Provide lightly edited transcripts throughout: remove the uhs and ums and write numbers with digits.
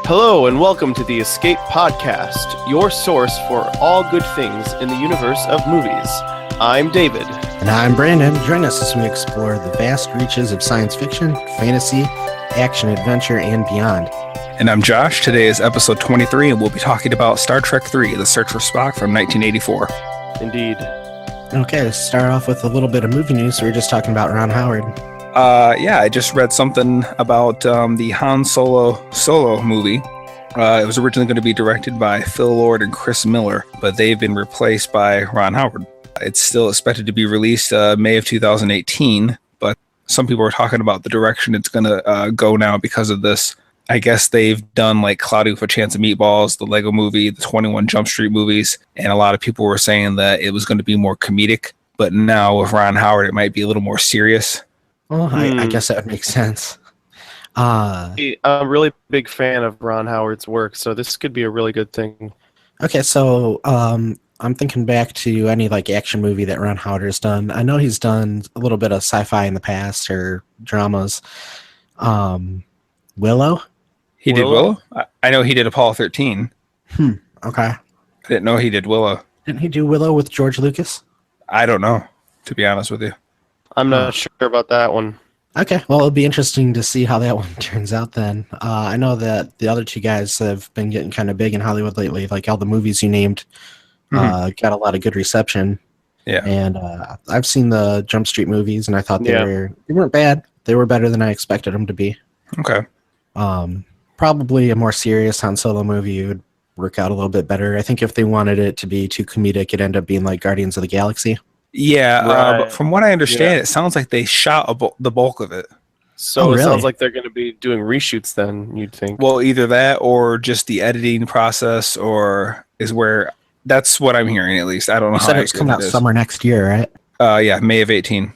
Hello and welcome to the Escape Podcast, your source for all good things in the universe of movies. I'm David. And I'm Brandon. Join us as we explore the vast reaches of science fiction, fantasy, action, adventure, and beyond. And I'm Josh. Today is episode 23, and we'll be talking about Star Trek III, The Search for Spock from 1984. Indeed. Okay, let's start off with a little bit of movie news. We were just talking about Ron Howard. I just read something about the Han Solo movie. It was originally going to be directed by Phil Lord and Chris Miller, but they've been replaced by Ron Howard. It's still expected to be released May of 2018, but some people are talking about the direction it's going to go now because of this. I guess they've done like Cloudy with a Chance of Meatballs, the Lego movie, the 21 Jump Street movies, and a lot of people were saying that it was going to be more comedic, but now with Ron Howard, it might be a little more serious. Well, I guess that would make sense. I'm a really big fan of Ron Howard's work, so this could be a really good thing. Okay, so I'm thinking back to any like action movie that Ron Howard has done. I know he's done a little bit of sci-fi in the past or dramas. Willow? He did Willow? I know he did Apollo 13. Okay. I didn't know he did Willow. Didn't he do Willow with George Lucas? I don't know, to be honest with you. I'm not sure about that one. Okay, well, it'll be interesting to see how that one turns out then. I know that the other two guys have been getting kind of big in Hollywood lately. Like all the movies you named got a lot of good reception. Yeah. And I've seen the Jump Street movies, and I thought they weren't bad. They were better than I expected them to be. Okay. Probably a more serious Han Solo movie would work out a little bit better. I think if they wanted it to be too comedic, it'd end up being like Guardians of the Galaxy. Yeah, Right. but from what I understand, it sounds like they shot the bulk of it. So really? It sounds like they're going to be doing reshoots then, you'd think. Well, either that or just the editing process, or is where that's what I'm hearing at least. I don't know. You said it's coming out summer next year, right? Yeah, May of 18.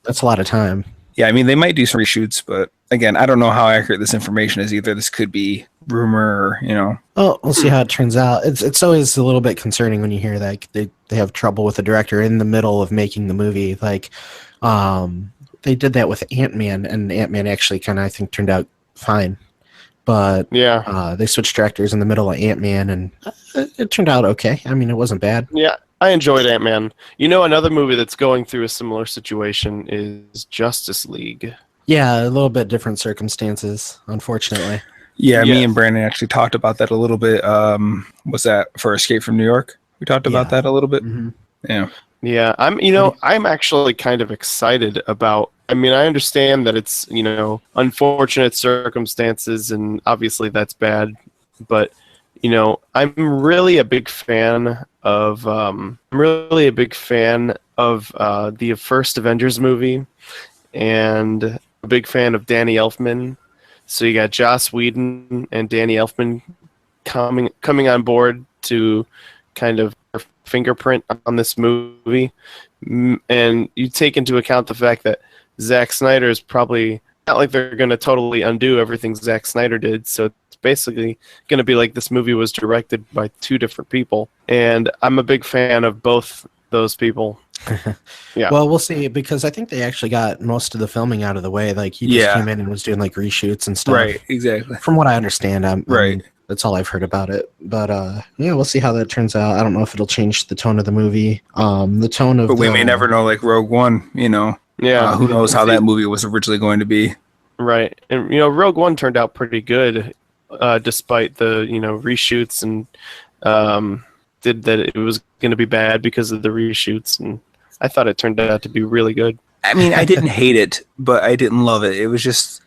That's a lot of time. Yeah, I mean they might do some reshoots, but again, I don't know how accurate this information is either. This could be rumor, or Well, we'll see how it turns out. It's always a little bit concerning when you hear that they have trouble with the director in the middle of making the movie. Like, they did that with Ant-Man, and Ant-Man actually kind of, I think, turned out fine. But they switched directors in the middle of Ant-Man, and it turned out okay. I mean, it wasn't bad. Yeah, I enjoyed Ant-Man. Another movie that's going through a similar situation is Justice League. Yeah, a little bit different circumstances, unfortunately. Yeah, Yes. me and Brandon actually talked about that a little bit. Was that for Escape from New York? We talked about that a little bit. Mm-hmm. Yeah. Yeah, I'm actually kind of excited about. I mean, I understand that it's unfortunate circumstances, and obviously that's bad. But I'm really a big fan of. The first Avengers movie, and a big fan of Danny Elfman. So you got Joss Whedon and Danny Elfman coming on board to kind of fingerprint on this movie, and you take into account the fact that Zack Snyder is probably not like they're going to totally undo everything Zack Snyder did, so it's basically going to be like this movie was directed by two different people, and I'm a big fan of both those people. Yeah. Well, we'll see, because I think they actually got most of the filming out of the way. Like, he just came in and was doing like reshoots and stuff. Right. Exactly. From what I understand, Right. That's all I've heard about it. But we'll see how that turns out. I don't know if it'll change the tone of the movie. The tone of. But we may never know. Like Rogue One, Yeah. who knows how that movie was originally going to be? Right, and Rogue One turned out pretty good, despite the reshoots, and did that it was going to be bad because of the reshoots, and I thought it turned out to be really good. I mean, I didn't hate it, but I didn't love it. It was just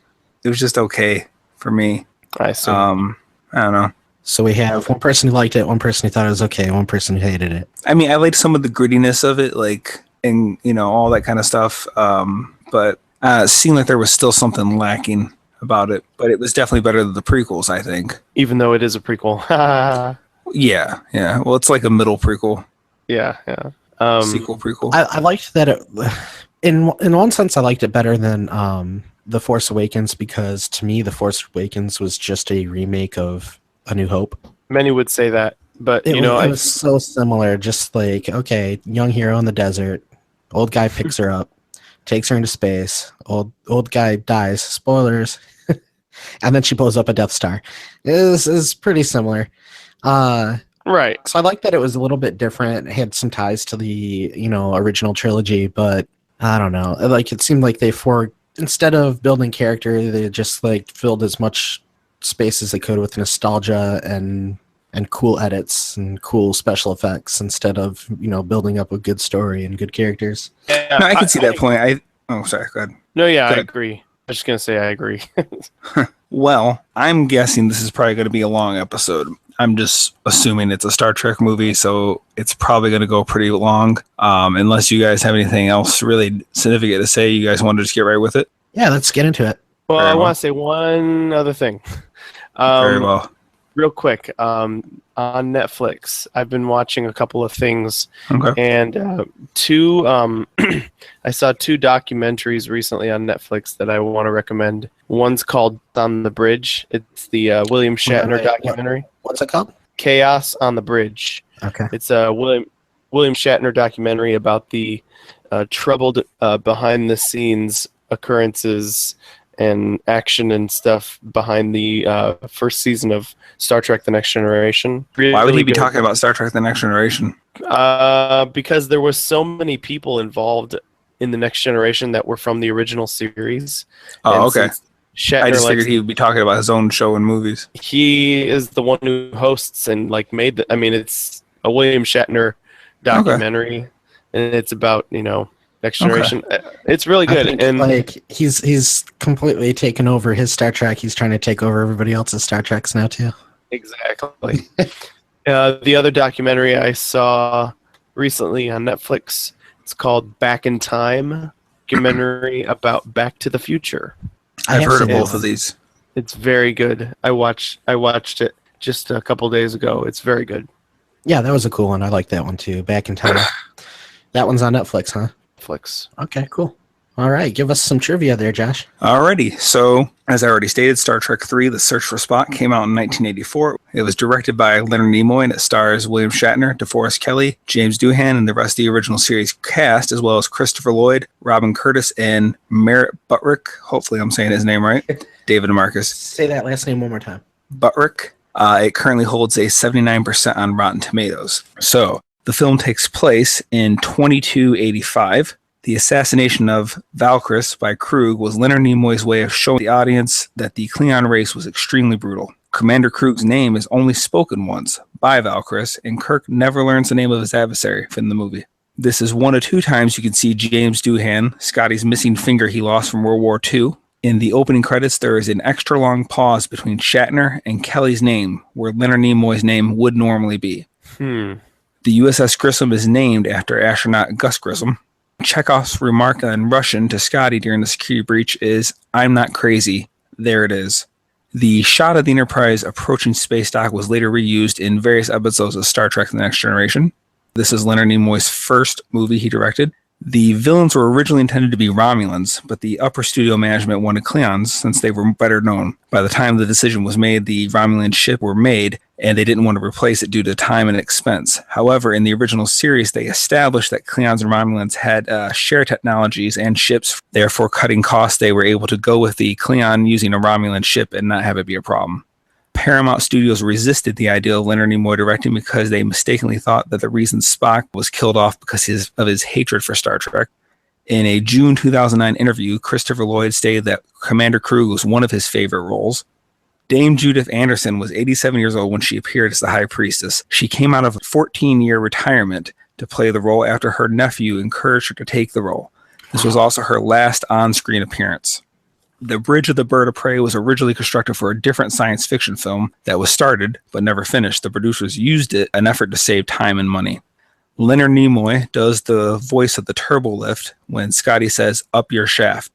okay for me. I see. I don't know. So we have one person who liked it, one person who thought it was okay, one person who hated it. I mean, I liked some of the grittiness of it, like, and all that kind of stuff. But it seemed like there was still something lacking about it. But it was definitely better than the prequels, I think. Even though it is a prequel. Yeah. Well, it's like a middle prequel. Yeah. Sequel prequel. I liked that it. In one sense, I liked it better than The Force Awakens, because to me, The Force Awakens was just a remake of A New Hope. Many would say that, but It was so similar. Just like, okay, young hero in the desert, old guy picks her up, takes her into space. Old guy dies. Spoilers. and then she blows up a Death Star. Is pretty similar. Right. So I like that it was a little bit different. It had some ties to the original trilogy, but I don't know. Like it seemed like instead of building character, they just like filled as much space as they could with nostalgia and cool edits and cool special effects instead of building up a good story and good characters. Yeah, No, I can see that point. Sorry, go ahead. No, yeah, Go I ahead. agree. I was just gonna say I agree. Well, I'm guessing this is probably going to be a long episode. I'm just assuming it's a Star Trek movie, so it's probably going to go pretty long. Unless you guys have anything else really significant to say, you guys want to just get right with it? Yeah, let's get into it. Well, Very I well. want to say one other thing. Very well. Real quick, on Netflix, I've been watching a couple of things, Okay. and I saw two documentaries recently on Netflix that I want to recommend. One's called On the Bridge. It's the William Shatner Wait, documentary. What's it called? Chaos on the Bridge. Okay. It's a William Shatner documentary about the troubled behind the scenes occurrences and action and stuff behind the first season of Star Trek: The Next Generation. Why would he be good. talking about Star Trek: The Next Generation? Because there was so many people involved in The Next Generation that were from the original series. Oh, And okay. since Shatner I just likes- figured he would be talking about his own show and movies. he is the one who hosts and like made the. I mean, it's a William Shatner documentary, and it's about Next Okay. Generation. It's really I good, think, and like he's completely taken over his Star Trek. He's trying to take over everybody else's Star Treks now too. exactly. The other documentary I saw recently on Netflix, it's called Back in Time, documentary about Back to the Future. I've have heard of seen both it. of these. It's very good. I watched it just a couple days ago. It's very good. Yeah, that was a cool one. I like that one too. Back in Time. That one's on Netflix, huh? Netflix. Okay, cool. All right, give us some trivia there, Josh. Alrighty, so as I already stated, Star Trek III: The Search for Spock came out in 1984. It was directed by Leonard Nimoy and it stars William Shatner, DeForest Kelley, James Doohan, and the rest of the original series cast, as well as Christopher Lloyd, Robin Curtis, and Merritt Buttrick. Hopefully I'm saying his name right. David Marcus. Say that last name one more time. Buttrick. It currently holds a 79% on Rotten Tomatoes. So the film takes place in 2285. The assassination of Valkyries by Krug was Leonard Nimoy's way of showing the audience that the Klingon race was extremely brutal. Commander Krug's name is only spoken once, by Valkyries, and Kirk never learns the name of his adversary in the movie. This is one of two times you can see James Doohan, Scotty's missing finger he lost from World War II. In the opening credits, there is an extra long pause between Shatner and Kelly's name, where Leonard Nimoy's name would normally be. The USS Grissom is named after astronaut Gus Grissom. Chekhov's remark in Russian to Scotty during the security breach is, "I'm not crazy. There it is." The shot of the Enterprise approaching space dock was later reused in various episodes of Star Trek: The Next Generation. This is Leonard Nimoy's first movie he directed. The villains were originally intended to be Romulans, but the upper studio management wanted Klingons since they were better known. By the time the decision was made, the Romulan ship were made, and they didn't want to replace it due to time and expense. However, in the original series, they established that Klingons and Romulans had shared technologies and ships. Therefore, cutting costs, they were able to go with the Klingon using a Romulan ship and not have it be a problem. Paramount Studios resisted the idea of Leonard Nimoy directing because they mistakenly thought that the reason Spock was killed off because of his hatred for Star Trek. In a June 2009 interview, Christopher Lloyd stated that Commander Krug was one of his favorite roles. Dame Judith Anderson was 87 years old when she appeared as the High Priestess. She came out of a 14-year retirement to play the role after her nephew encouraged her to take the role. This was also her last on-screen appearance. The Bridge of the Bird of Prey was originally constructed for a different science fiction film that was started but never finished. The producers used it in an effort to save time and money. Leonard Nimoy does the voice of the turbo lift when Scotty says, "Up your shaft."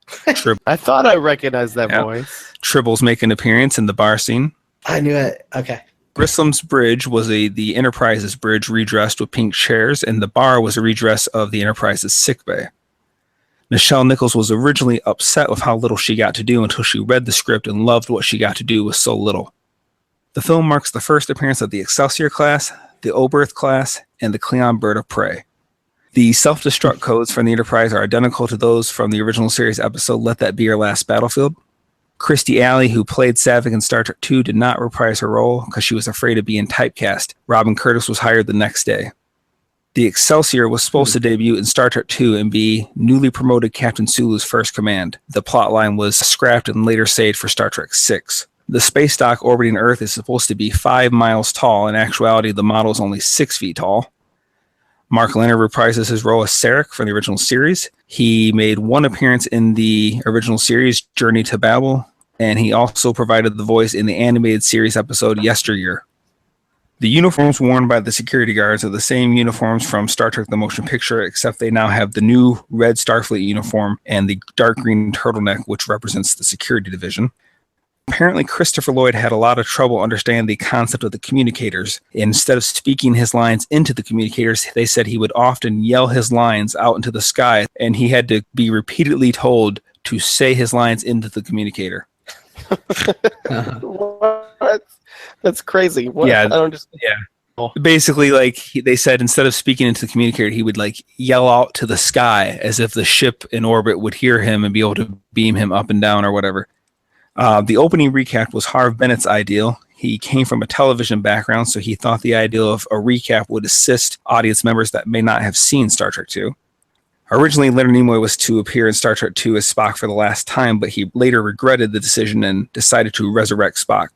I thought I recognized that voice. Tribbles make an appearance in the bar scene. I knew it. Okay. Grissom's bridge was the Enterprise's bridge redressed with pink chairs, and the bar was a redress of the Enterprise's sickbay. Nichelle Nichols was originally upset with how little she got to do until she read the script and loved what she got to do with so little. The film marks the first appearance of the Excelsior class, the Oberth class, and the Klingon Bird of Prey. The self-destruct codes from the Enterprise are identical to those from the original series episode Let That Be Your Last Battlefield. Christy Alley, who played Saavik in Star Trek II, did not reprise her role because she was afraid of being typecast. Robin Curtis was hired the next day. The Excelsior was supposed to debut in Star Trek II and be newly promoted Captain Sulu's first command. The plotline was scrapped and later saved for Star Trek VI. The space dock orbiting Earth is supposed to be 5 miles tall. In actuality, the model is only 6 feet tall. Mark Leonard reprises his role as Sarek from the original series. He made one appearance in the original series, Journey to Babel, and he also provided the voice in the animated series episode Yesteryear. The uniforms worn by the security guards are the same uniforms from Star Trek The Motion Picture, except they now have the new red Starfleet uniform and the dark green turtleneck, which represents the security division. Apparently, Christopher Lloyd had a lot of trouble understanding the concept of the communicators. Instead of speaking his lines into the communicators, they said he would often yell his lines out into the sky, and he had to be repeatedly told to say his lines into the communicator. What? That's crazy. What? Yeah, I don't just. Yeah. Basically, they said instead of speaking into the communicator, he would yell out to the sky as if the ship in orbit would hear him and be able to beam him up and down or whatever. The opening recap was Harv Bennett's ideal. He came from a television background, so he thought the idea of a recap would assist audience members that may not have seen Star Trek II. Originally, Leonard Nimoy was to appear in Star Trek II as Spock for the last time, but he later regretted the decision and decided to resurrect Spock.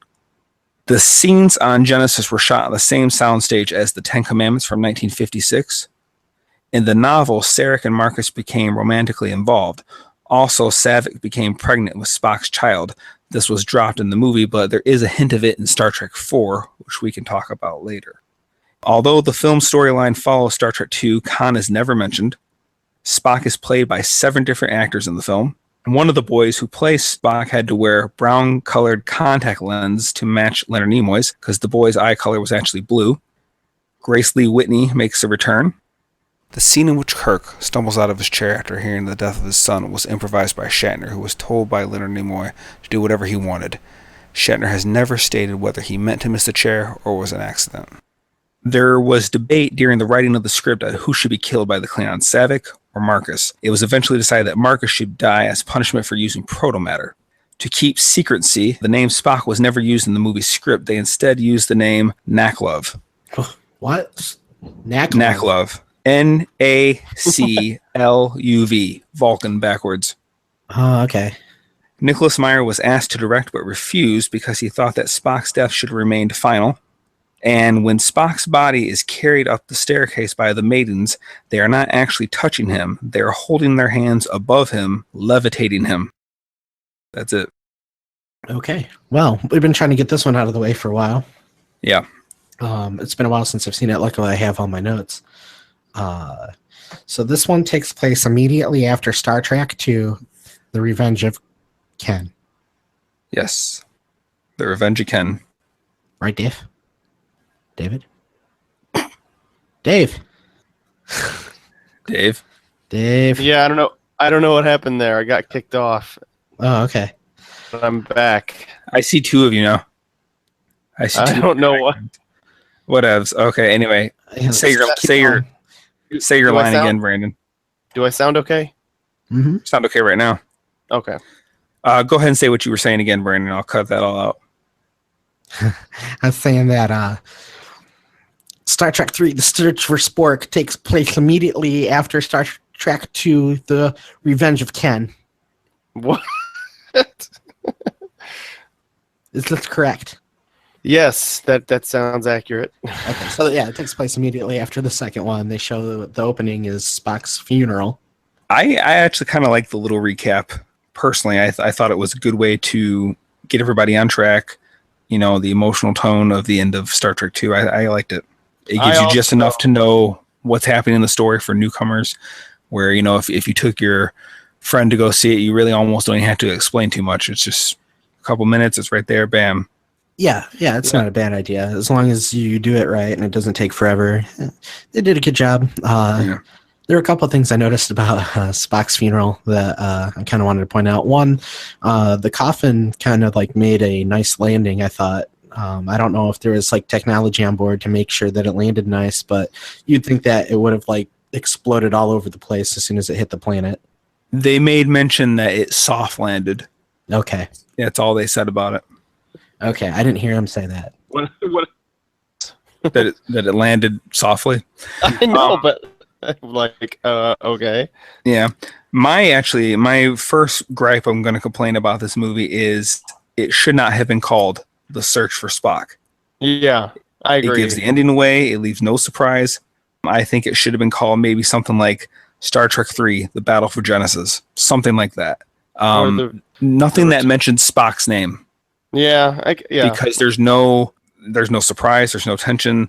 The scenes on Genesis were shot on the same soundstage as the Ten Commandments from 1956. In the novel, Sarek and Marcus became romantically involved. Also, Saavik became pregnant with Spock's child. This was dropped in the movie, but there is a hint of it in Star Trek IV, which we can talk about later. Although the film storyline follows Star Trek II, Khan is never mentioned. Spock is played by 7 different actors in the film. One of the boys who plays Spock had to wear brown-colored contact lens to match Leonard Nimoy's, because the boy's eye color was actually blue. Grace Lee Whitney makes a return. The scene in which Kirk stumbles out of his chair after hearing the death of his son was improvised by Shatner, who was told by Leonard Nimoy to do whatever he wanted. Shatner has never stated whether he meant to miss the chair or was an accident. There was debate during the writing of the script on who should be killed by the Klingon, Saavik or Marcus. It was eventually decided that Marcus should die as punishment for using protomatter. To keep secrecy, the name Spock was never used in the movie script. They instead used the name Naklov. What? Naklov. N-A-C-L-U-V. Vulcan backwards. Oh, okay. Nicholas Meyer was asked to direct but refused because he thought that Spock's death should have remained final. And when Spock's body is carried up the staircase by the maidens, they are not actually touching him. They are holding their hands above him, levitating him. That's it. Okay. Well, we've been trying to get this one out of the way for a while. Yeah. It's been a while since I've seen it. Luckily, I have all my notes. So this one takes place immediately after Star Trek II, The Revenge of Ken. Yes. The Revenge of Ken. Right, Dave? David? Dave? Dave? Dave? Yeah, I don't know what happened there. I got kicked off. Oh, okay. But I'm back. I see 2 of you now. I don't know what. Whatevs. Okay, anyway. Say your line again, Brandon. Do I sound okay? Mm-hmm. Sound okay right now. Okay. Go ahead and say what you were saying again, Brandon. I'll cut that all out. I was saying that Star Trek III, The Search for Spork, takes place immediately after Star Trek II, The Revenge of Ken. What? Is this correct? Yes, that sounds accurate. Okay, so yeah, it takes place immediately after the second one. They show the opening is Spock's funeral. I actually kind of like the little recap. Personally, I thought it was a good way to get everybody on track. You know, the emotional tone of the end of Star Trek II. I liked it. It gives you just enough to know what's happening in the story for newcomers, where, you know, if you took your friend to go see it, you really almost don't even have to explain too much. It's just a couple minutes. It's right there. Bam. Yeah, it's not a bad idea. As long as you do it right and it doesn't take forever. They did a good job. There are a couple of things I noticed about Spock's funeral that I kind of wanted to point out. One, the coffin kind of made a nice landing, I thought. I don't know if there was technology on board to make sure that it landed nice, but you'd think that it would have exploded all over the place as soon as it hit the planet. They made mention that it soft landed. Okay. That's all they said about it. Okay, I didn't hear him say that. What? That it landed softly. I know, but okay. Yeah. My first gripe I'm going to complain about this movie is it should not have been called The Search for Spock. Yeah, I agree. It gives the ending away. It leaves no surprise. I think it should have been called maybe something like Star Trek 3, The Battle for Genesis, something like that. Nothing that mentions Spock's name. Yeah, because there's no surprise, there's no tension.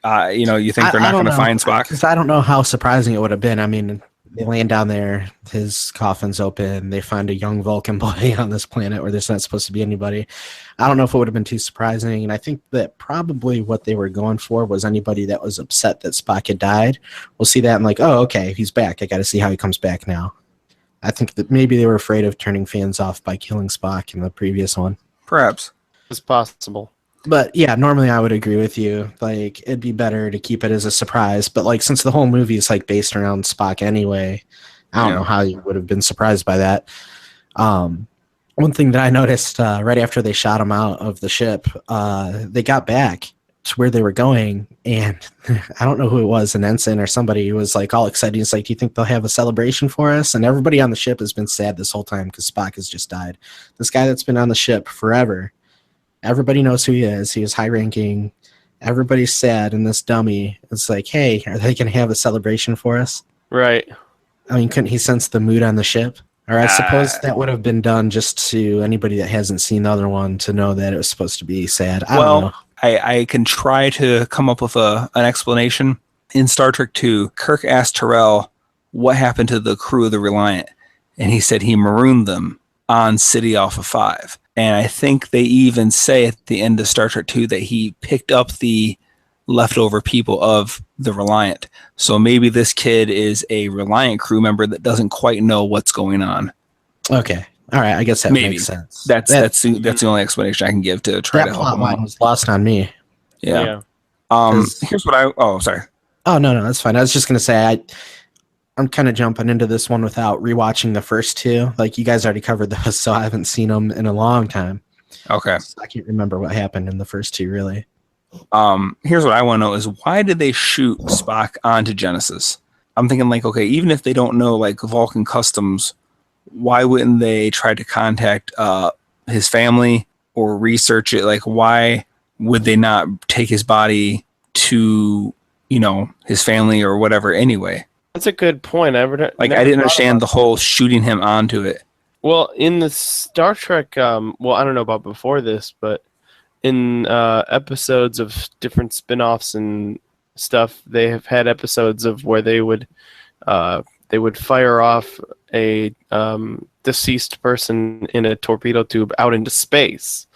You think they're not going to find Spock? Because I don't know how surprising it would have been. I mean, they land down there, his coffin's open, they find a young Vulcan boy on this planet where there's not supposed to be anybody. I don't know if it would have been too surprising, and I think that probably what they were going for was anybody that was upset that Spock had died. We'll see that and like, oh, okay, he's back. I got to see how he comes back now. I think that maybe they were afraid of turning fans off by killing Spock in the previous one. Perhaps. It's possible. But yeah, normally I would agree with you. Like, it'd be better to keep it as a surprise. But like, since the whole movie is like based around Spock anyway, I don't know how you would have been surprised by that. One thing that I noticed right after they shot him out of the ship, they got back to where they were going, and I don't know who it was, an ensign or somebody who was like all excited. He's like, "Do you think they'll have a celebration for us?" And everybody on the ship has been sad this whole time because Spock has just died. This guy that's been on the ship forever. Everybody knows who he is. He is high ranking. Everybody's sad, and this dummy is like, hey, are they going to have a celebration for us? Right. I mean, couldn't he sense the mood on the ship? Or I suppose that would have been done just to anybody that hasn't seen the other one to know that it was supposed to be sad. I don't know. I can try to come up with an explanation. In Star Trek II, Kirk asked Terrell what happened to the crew of the Reliant, and he said he marooned them on City Alpha 5. And I think they even say at the end of Star Trek II that he picked up the leftover people of the Reliant. So maybe this kid is a Reliant crew member that doesn't quite know what's going on. Okay. All right. I guess that makes sense. That's the only explanation I can give to try to help him out. Was lost on me. Yeah. Here's what sorry. Oh, no, that's fine. I was just going to say, I'm kind of jumping into this one without rewatching the first two. Like, you guys already covered those, so I haven't seen them in a long time. Okay. So I can't remember what happened in the first two, really. Here's what I want to know is why did they shoot Spock onto Genesis? I'm thinking like, okay, even if they don't know like Vulcan customs, why wouldn't they try to contact his family or research it? Like, why would they not take his body to, his family or whatever anyway? That's a good point. I didn't understand the whole shooting him onto it. Well, in the Star Trek, I don't know about before this, but in episodes of different spin-offs and stuff, they have had episodes of where they would fire off a deceased person in a torpedo tube out into space.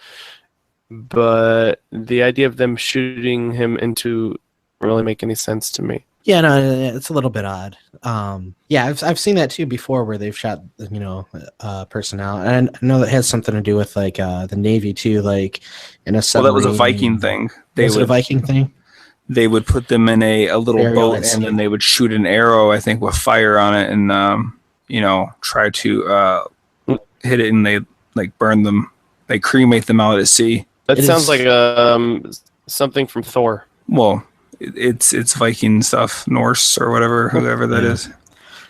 But the idea of them shooting him into really make any sense to me. Yeah, no, it's a little bit odd. Yeah, I've seen that too before, where they've shot personnel, and I know that has something to do with like the Navy too, like in a submarine. Well, that was a Viking thing. Was it a Viking thing? They would put them in a little boat, and then they would shoot an arrow, I think, with fire on it, and try to hit it, and they like burn them, they cremate them out at sea. That sounds like something from Thor. Well, it's Viking stuff, Norse or whoever that is.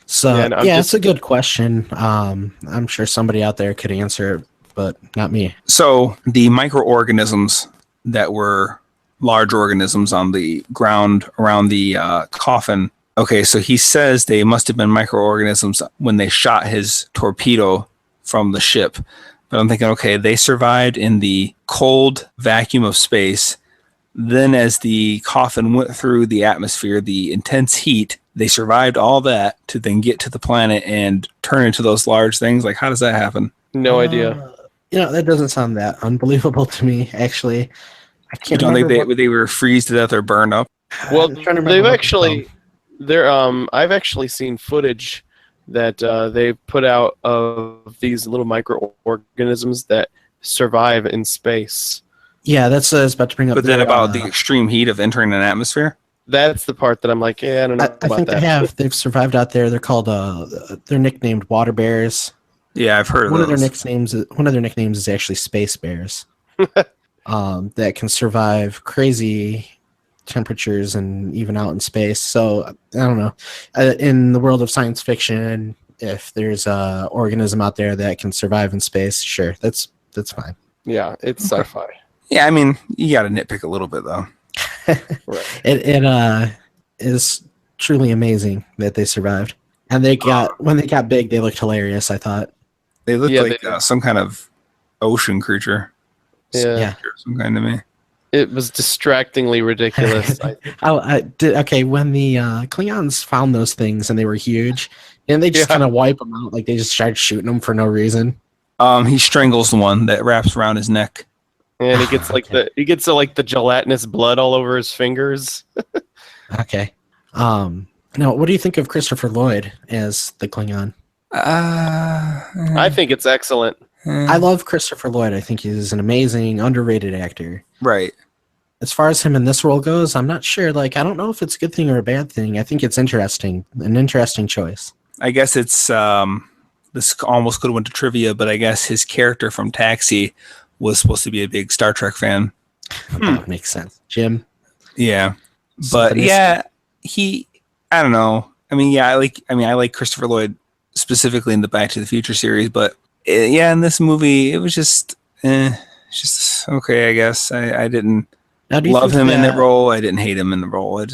So it's a good question. I'm sure somebody out there could answer it, but not me. So the microorganisms that were large organisms on the ground around the coffin. Okay, so he says they must have been microorganisms when they shot his torpedo from the ship. But I'm thinking, okay, they survived in the cold vacuum of space. Then as the coffin went through the atmosphere, the intense heat, they survived all that to then get to the planet and turn into those large things. Like, how does that happen? No idea. That doesn't sound that unbelievable to me, actually. I can't don't think they were freeze to death or burn up. Well, I've actually seen footage that they put out of these little microorganisms that survive in space. Yeah, that's I was about to bring up. But then about the extreme heat of entering an atmosphere? That's the part that I'm like, I don't know about I think that. they've survived out there. They're called, they're nicknamed water bears. Yeah, I've heard of One of their those. nicknames is actually Space Bears. That can survive crazy temperatures and even out in space. So I don't know. In the world of science fiction, if there's a organism out there that can survive in space, sure, that's fine. Yeah, it's Okay. sci-fi. Yeah, I mean, you got to nitpick a little bit though. Right. It is truly amazing that they survived, and when they got big, they looked hilarious. I thought. They look Yeah, like they do. some kind of ocean creature. Yeah. Or some kind to me. It was distractingly ridiculous. I did okay when the Klingons found those things and they were huge, and they just Yeah. kind of wipe them out. Like they just started shooting them for no reason. He strangles the one that wraps around his neck. And he gets Okay. the gelatinous blood all over his fingers. Okay. Now, what do you think of Christopher Lloyd as the Klingon? I think it's excellent. I love Christopher Lloyd. I think he's an amazing, underrated actor. Right. As far as him in this role goes, I'm not sure. Like, I don't know if it's a good thing or a bad thing. I think it's interesting, an interesting choice. I guess it's this almost could have went to trivia, but I guess his character from Taxi was supposed to be a big Star Trek fan. That makes sense. Jim? Yeah. But Something is- yeah, I don't know. I mean, yeah, I like Christopher Lloyd specifically in the Back to the Future series, but yeah, in this movie, it was just okay, I guess. I didn't Now, do you love think him in that role. I didn't hate him in the role.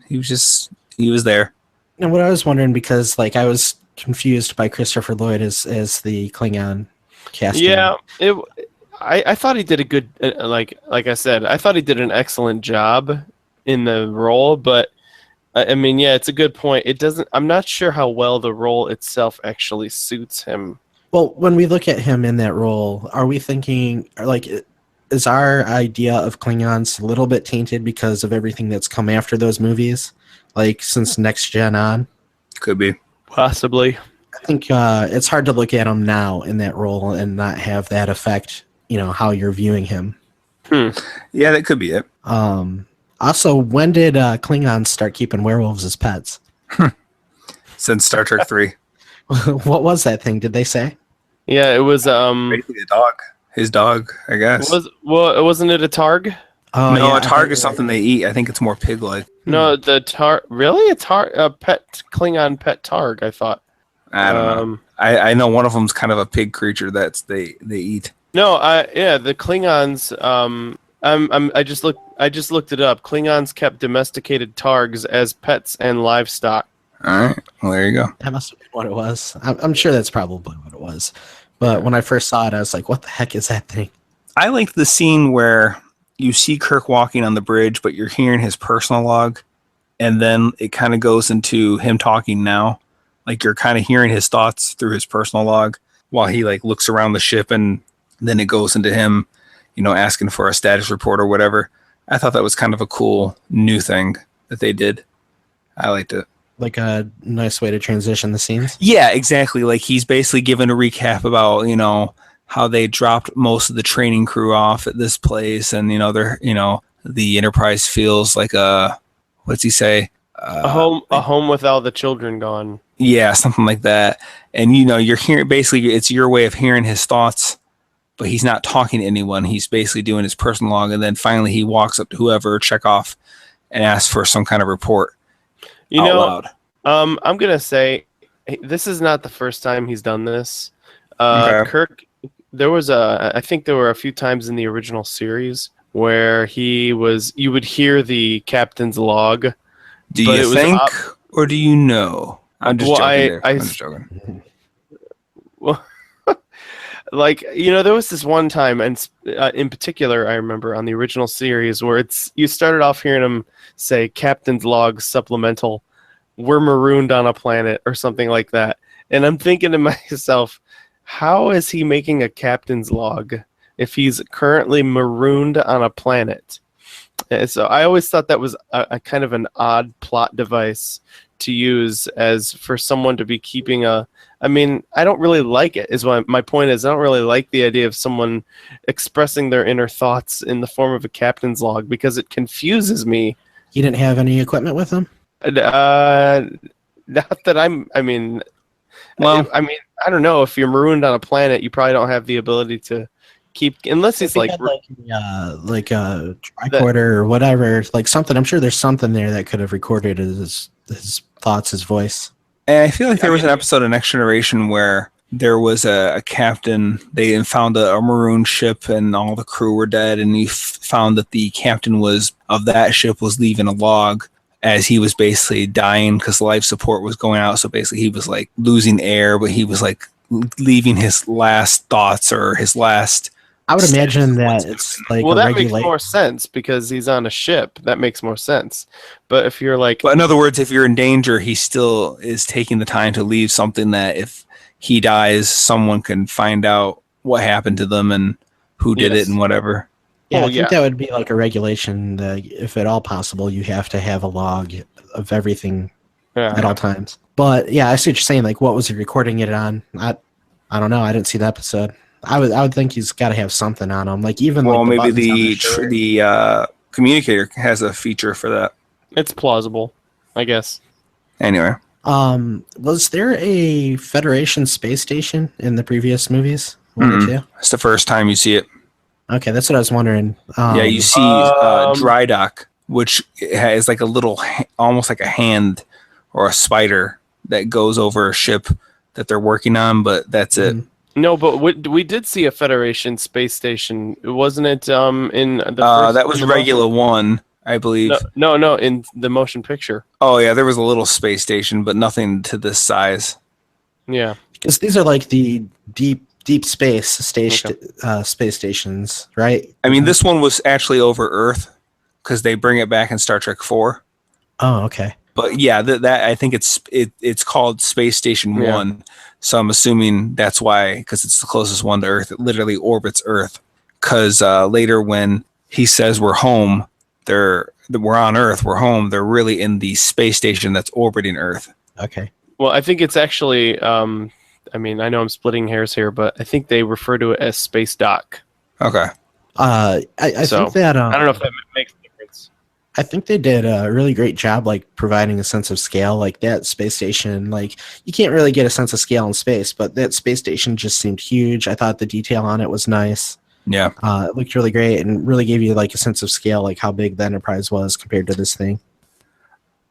He was there. Now, what I was wondering, because like I was confused by Christopher Lloyd as the Klingon casting. Yeah, I thought he did a good like I said, I thought he did an excellent job in the role, but I mean, yeah, it's a good point. I'm not sure how well the role itself actually suits him. Well, when we look at him in that role, are we thinking like is our idea of Klingons a little bit tainted because of everything that's come after those movies, like since Next Gen on? Could be. Possibly. I think it's hard to look at him now in that role and not have that affect, how you're viewing him. Yeah, that could be it. Also, when did Klingons start keeping werewolves as pets? Since Star Trek 3. What was that thing? Did they say? Yeah, it was Basically a dog. His dog, I guess. Wasn't it a targ? Oh, no, yeah, a targ is something they eat. I think it's more pig-like. No, the really a pet Klingon pet targ, I thought. I don't know. I know one of them's kind of a pig creature that they eat. No, the Klingons. I just looked it up. Klingons kept domesticated targs as pets and livestock. All right. Well, there you go. That must have been what it was. I'm sure that's probably what it was. But when I first saw it, I was like, what the heck is that thing? I liked the scene where you see Kirk walking on the bridge, but you're hearing his personal log, and then it kind of goes into him talking now. Like you're kind of hearing his thoughts through his personal log while he like looks around the ship, and then it goes into him, asking for a status report or whatever. I thought that was kind of a cool new thing that they did. I liked it. Like a nice way to transition the scenes. Yeah, exactly. Like he's basically giving a recap about, how they dropped most of the training crew off at this place, and the Enterprise feels like what's he say? A home with all the children gone. Yeah, something like that. And you're hearing basically it's your way of hearing his thoughts, but he's not talking to anyone. He's basically doing his personal log, and then finally he walks up to whoever, Chekhov, and asks for some kind of report. Out loud. I'm gonna say this is not the first time he's done this. Okay. Kirk, I think there were a few times in the original series where you would hear the captain's log. Do you think, or do you know? I'm just joking. I'm just joking. Well, there was this one time, and in particular, I remember on the original series where you started off hearing him say "Captain's log supplemental, we're marooned on a planet" or something like that, and I'm thinking to myself, how is he making a captain's log if he's currently marooned on a planet? And so I always thought that was a kind of an odd plot device to use as for someone to be keeping I don't really like it, is what my point is. I don't really like the idea of someone expressing their inner thoughts in the form of a captain's log because it confuses me. He didn't have any equipment with him? Not that Well, I mean, I don't know. If you're marooned on a planet, you probably don't have the ability to keep, unless it's If he like, had like a tricorder or whatever, like something. I'm sure there's something there that could have recorded his thoughts, his voice. and I feel like there was an episode of Next Generation where there was a captain. They found a maroon ship, and all the crew were dead. And he found that the captain of that ship was leaving a log as he was basically dying because life support was going out. So basically, he was like losing air, but he was like leaving his last thoughts or his last. I would imagine that it's like well, a that makes more sense because he's on a ship. That makes more sense. But if you're like, but in other words, if you're in danger, he still is taking the time to leave something that if he dies, someone can find out what happened to them and who did it and whatever. Yeah, I think that would be like a regulation that, if at all possible, you have to have a log of everything at all times. But yeah, I see what you're saying. Like, what was he recording it on? I don't know. I didn't see the episode. I would think he's got to have something on him. Like even maybe the communicator has a feature for that. It's plausible, I guess. Anyway, was there a Federation space station in the previous movies? One or two? It's the first time you see it. Okay, that's what I was wondering. You see Dry Dock, which has like a little, almost like a hand or a spider that goes over a ship that they're working on, but that's it. No, but we did see a Federation space station. Wasn't it in the first that was Regula 1, I believe. No, in the motion picture. Oh, yeah, there was a little space station, but nothing to this size. Yeah. Because these are like the deep space space stations, right? I mean, this one was actually over Earth because they bring it back in Star Trek 4. Oh, okay. But yeah, that I think it's called Space Station 1. So I'm assuming that's why, because it's the closest one to Earth. It literally orbits Earth. Because later when he says we're home, we're on Earth, we're home. They're really in the space station that's orbiting Earth. Okay. Well, I think it's actually. I mean, I know I'm splitting hairs here, but I think they refer to it as Space Dock. Okay. I think that I don't know if that makes a difference. I think they did a really great job, like providing a sense of scale. Like that space station, like you can't really get a sense of scale in space, but that space station just seemed huge. I thought the detail on it was nice. Yeah. It looked really great and really gave you like a sense of scale, like how big the Enterprise was compared to this thing.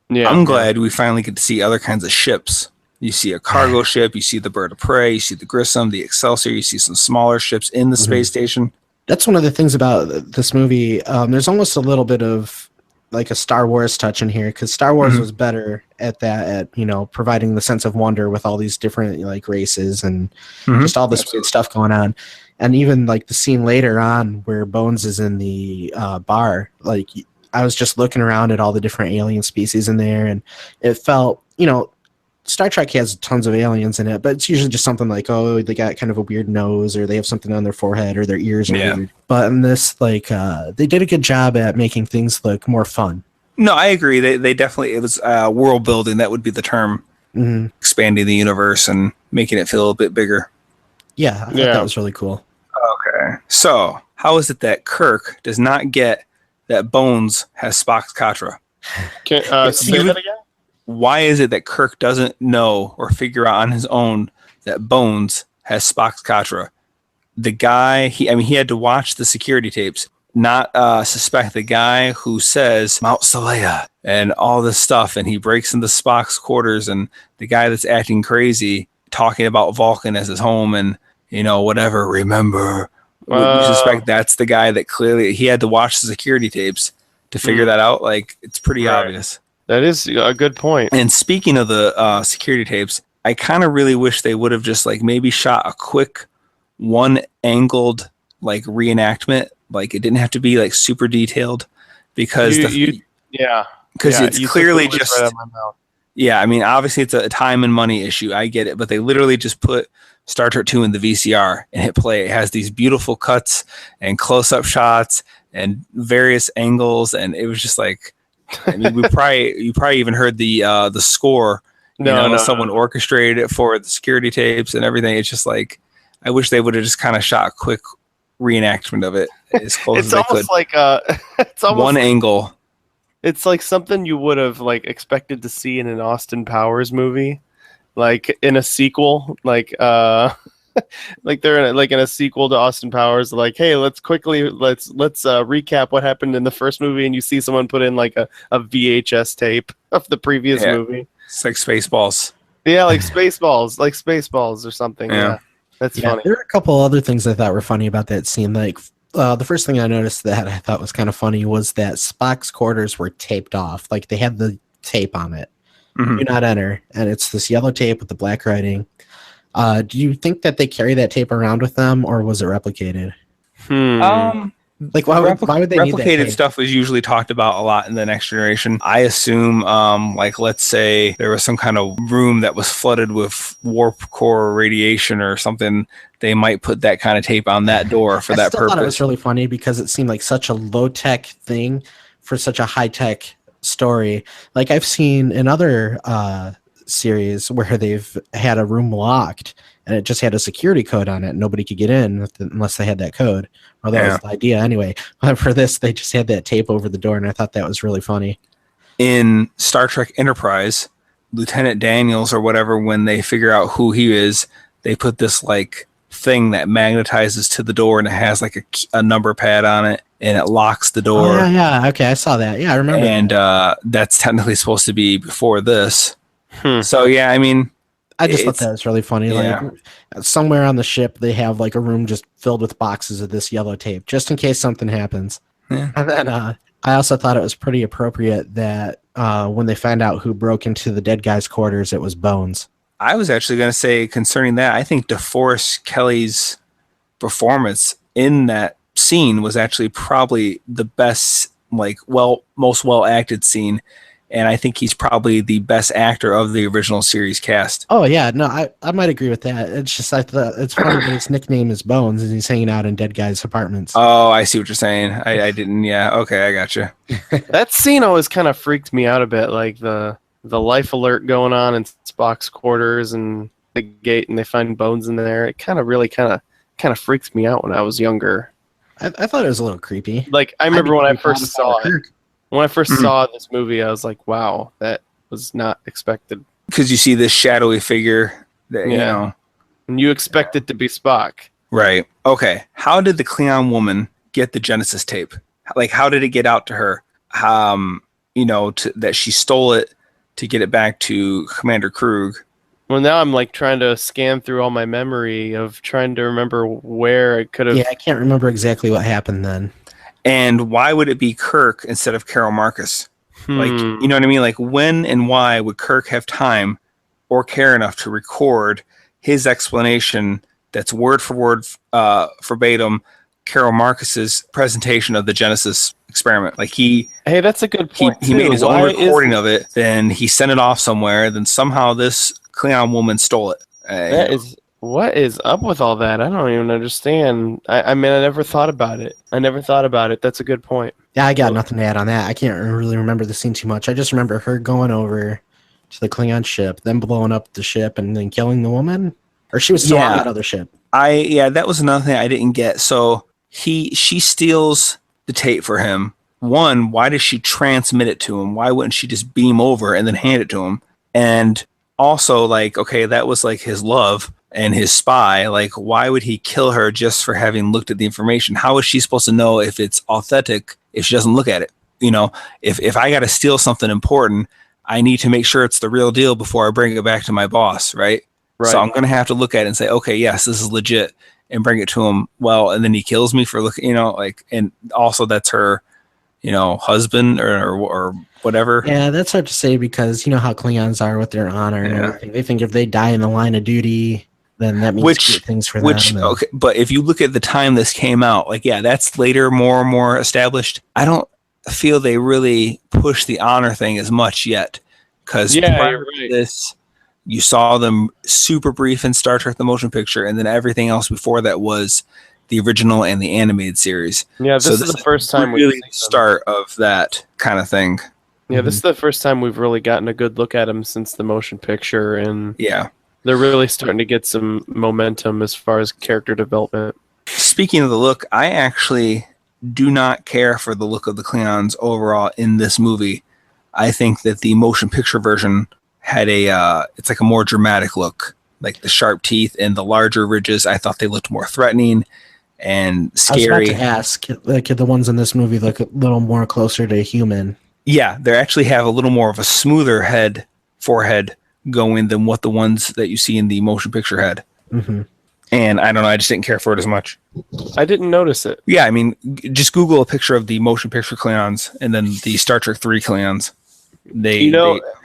Yeah. I'm glad we finally get to see other kinds of ships. You see a cargo ship, you see the Bird of Prey, you see the Grissom, the Excelsior, you see some smaller ships in the space station. That's one of the things about this movie. There's almost a little bit of like a Star Wars touch in here, because Star Wars was better at that, at providing the sense of wonder with all these different like races and just all this weird stuff going on. And even like the scene later on where Bones is in the bar, like I was just looking around at all the different alien species in there, and it felt, Star Trek has tons of aliens in it, but it's usually just something like, oh, they got kind of a weird nose, or they have something on their forehead, or their ears are weird. But in this, like, they did a good job at making things look more fun. No, I agree. They definitely, it was world building. That would be the term. Expanding the universe and making it feel a little bit bigger. Yeah, I thought that was really cool. Okay. So, how is it that Kirk does not get that Bones has Spock's Katra? Say that again? Why is it that Kirk doesn't know or figure out on his own that Bones has Spock's Katra? The guy, he had to watch the security tapes, not suspect the guy who says Mount Salea and all this stuff, and he breaks into Spock's quarters, and the guy that's acting crazy, talking about Vulcan as his home, and whatever, remember. You suspect that's the guy that clearly he had to watch the security tapes to figure that out. Like, it's pretty obvious. That is a good point. And speaking of the security tapes, I kind of really wish they would have just like maybe shot a quick one-angled like reenactment. Like, it didn't have to be like super detailed, because it's clearly just right out of my mouth. Yeah, I mean, obviously it's a time and money issue. I get it, but they literally just put Star Trek 2 in the VCR and hit play. It has these beautiful cuts and close-up shots and various angles, and it was just like, I mean, you probably even heard the score. Someone orchestrated it for the security tapes and everything. It's just like, I wish they would have just kind of shot a quick reenactment of it as close as they could. It's almost one angle. It's like something you would have like expected to see in an Austin Powers movie, like in a sequel, like like they're in a sequel to Austin Powers. Like, hey, let's recap what happened in the first movie, and you see someone put in like a VHS tape of the previous movie. It's like Spaceballs. Yeah, like Spaceballs or something. Yeah, that's funny. There are a couple other things I thought were funny about that scene. Like the first thing I noticed that I thought was kind of funny was that Spock's quarters were taped off. Like they had the tape on it. Do not enter, and it's this yellow tape with the black writing. Do you think that they carry that tape around with them, or was it replicated? Like, why would they need that replicated tape? stuff was usually talked about a lot in the Next Generation. I assume, like, let's say there was some kind of room that was flooded with warp core radiation or something. They might put that kind of tape on that door for that purpose. I thought it was really funny because it seemed like such a low-tech thing for such a high-tech story. Like, I've seen in other series where they've had a room locked and it just had a security code on it and nobody could get in unless they had that code. Well, that was the idea anyway. But for this, they just had that tape over the door, and I thought that was really funny. In Star Trek Enterprise, Lieutenant Daniels or whatever, when they figure out who he is, they put this like thing that magnetizes to the door, and it has like a number pad on it, and it locks the door. Oh, yeah. Okay, I saw that. Yeah, I remember. And that's technically supposed to be before this. So yeah, I mean, I just thought that was really funny. Yeah. Like somewhere on the ship, they have like a room just filled with boxes of this yellow tape, just in case something happens. Yeah. And then I also thought it was pretty appropriate that when they find out who broke into the dead guy's quarters, it was Bones. I was actually going to say concerning that, I think DeForest Kelly's performance in that scene was actually probably the best, like, most well acted scene. And I think he's probably the best actor of the original series cast. Oh, yeah. No, I might agree with that. It's just I thought it's funny that his nickname is Bones and he's hanging out in dead guys' apartments. Oh, I see what you're saying. I didn't. Yeah. Okay, I got you. That scene always kind of freaked me out a bit, like the life alert going on in Spock's quarters and the gate, and they find Bones in there. It kind of freaked me out when I was younger. I thought it was a little creepy. Like I remember when I first saw it. When I first saw this movie, I was like, wow, that was not expected. Because you see this shadowy figure that, you know. And you expect it to be Spock. Right. Okay. How did the Klingon woman get the Genesis tape? Like, how did it get out to her? That she stole it to get it back to Commander Krug. Well, now I'm like trying to scan through all my memory of trying to remember where it could have. Yeah, I can't remember exactly what happened then. And why would it be Kirk instead of Carol Marcus? Like, you know what I mean? Like, when and why would Kirk have time or care enough to record his explanation that's word for word, verbatim, Carol Marcus's presentation of the Genesis experiment? Like, hey, that's a good point. He made his own recording of it, then he sent it off somewhere, then somehow this Klingon woman stole it. What is up with all that? I don't even understand. I mean, I never thought about it. That's a good point. Yeah, I got nothing to add on that. I can't really remember the scene too much. I just remember her going over to the Klingon ship, then blowing up the ship, and then killing the woman. Or she was still on that other ship. That was another thing I didn't get. So she steals the tape for him. One, why does she transmit it to him? Why wouldn't she just beam over and then hand it to him? And also, like, okay, that was like his love and his spy. Like, why would he kill her just for having looked at the information? How is she supposed to know if it's authentic if she doesn't look at it? You know, if I got to steal something important, I need to make sure it's the real deal before I bring it back to my boss, right? So I'm going to have to look at it and say, okay, yes, this is legit, and bring it to him. Well, and then he kills me for looking, and also that's her, husband or whatever. Yeah, that's hard to say because you know how Klingons are with their honor and everything. They think if they die in the line of duty, then that means good things for them. Okay, but if you look at the time this came out, that's later more and more established. I don't feel they really push the honor thing as much yet, because prior to this, you saw them super brief in Star Trek: The Motion Picture, and then everything else before that was the original and the animated series. Yeah, this is the first time we've really start of that kind of thing. Yeah, this is the first time we've really gotten a good look at them since the motion picture, and yeah, they're really starting to get some momentum as far as character development. Speaking of the look, I actually do not care for the look of the Klingons overall in this movie. I think that the motion picture version had it's like a more dramatic look. Like the sharp teeth and the larger ridges, I thought they looked more threatening and scary. I was about to ask, like the ones in this movie look a little more closer to human. Yeah, they actually have a little more of a smoother forehead going than what the ones that you see in the motion picture had. Mm-hmm. And I don't know, I just didn't care for it as much. I didn't notice it. Yeah, I mean, just Google a picture of the motion picture Klingons and then the Star Trek 3 Klingons. They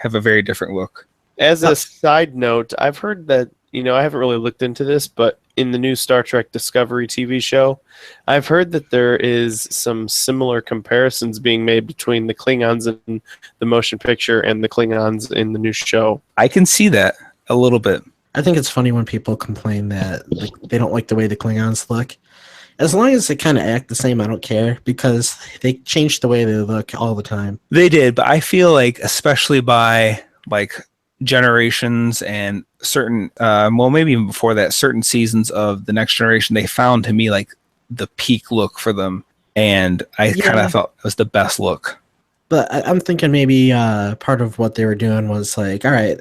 have a very different look. As a side note, I've heard that, I haven't really looked into this, but in the new Star Trek Discovery TV show, I've heard that there is some similar comparisons being made between the Klingons in the motion picture and the Klingons in the new show. I can see that a little bit. I think it's funny when people complain that they don't like the way the Klingons look. As long as they kind of act the same, I don't care, because they change the way they look all the time. They did, but I feel like, especially by like generations and certain maybe even before that, certain seasons of the Next Generation, they found to me like the peak look for them, and I kind of thought it was the best look. But I'm thinking maybe part of what they were doing was like, all right,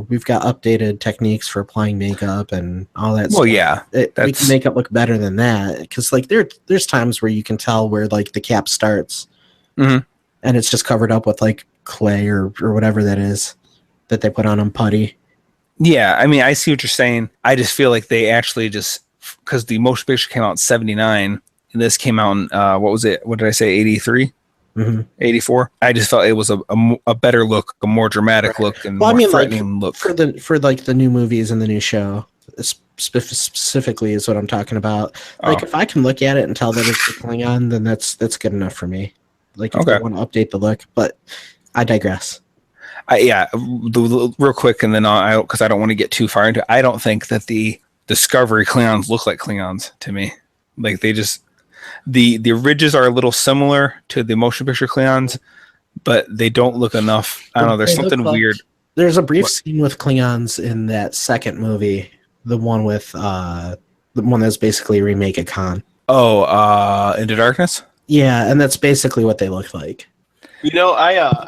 we've got updated techniques for applying makeup and all that stuff. Well, yeah, we can make it look better than that, because like there's times where you can tell where like the cap starts, mm-hmm. and it's just covered up with like clay or whatever that is that they put on putty. Yeah, I mean, I see what you're saying. I just feel like they actually just, because the motion picture came out in 79, and this came out in, what was it? What did I say, 83? Mm-hmm. 84. I just felt it was a better look, a more dramatic look, and more threatening look. For the new movies and the new show, specifically is what I'm talking about. Like, if I can look at it and tell that it's a Klingon, then that's good enough for me. Like, if they want to update the look, but I digress. Real quick, and then because I don't want to get too far into it, I don't think that the Discovery Klingons look like Klingons to me. Like, they just, the ridges are a little similar to the motion picture Klingons, but they don't look enough. I don't know, there's something weird. There's a brief scene with Klingons in that second movie, the one with the one that's basically a remake of Khan. Into Darkness? Yeah, and that's basically what they look like. I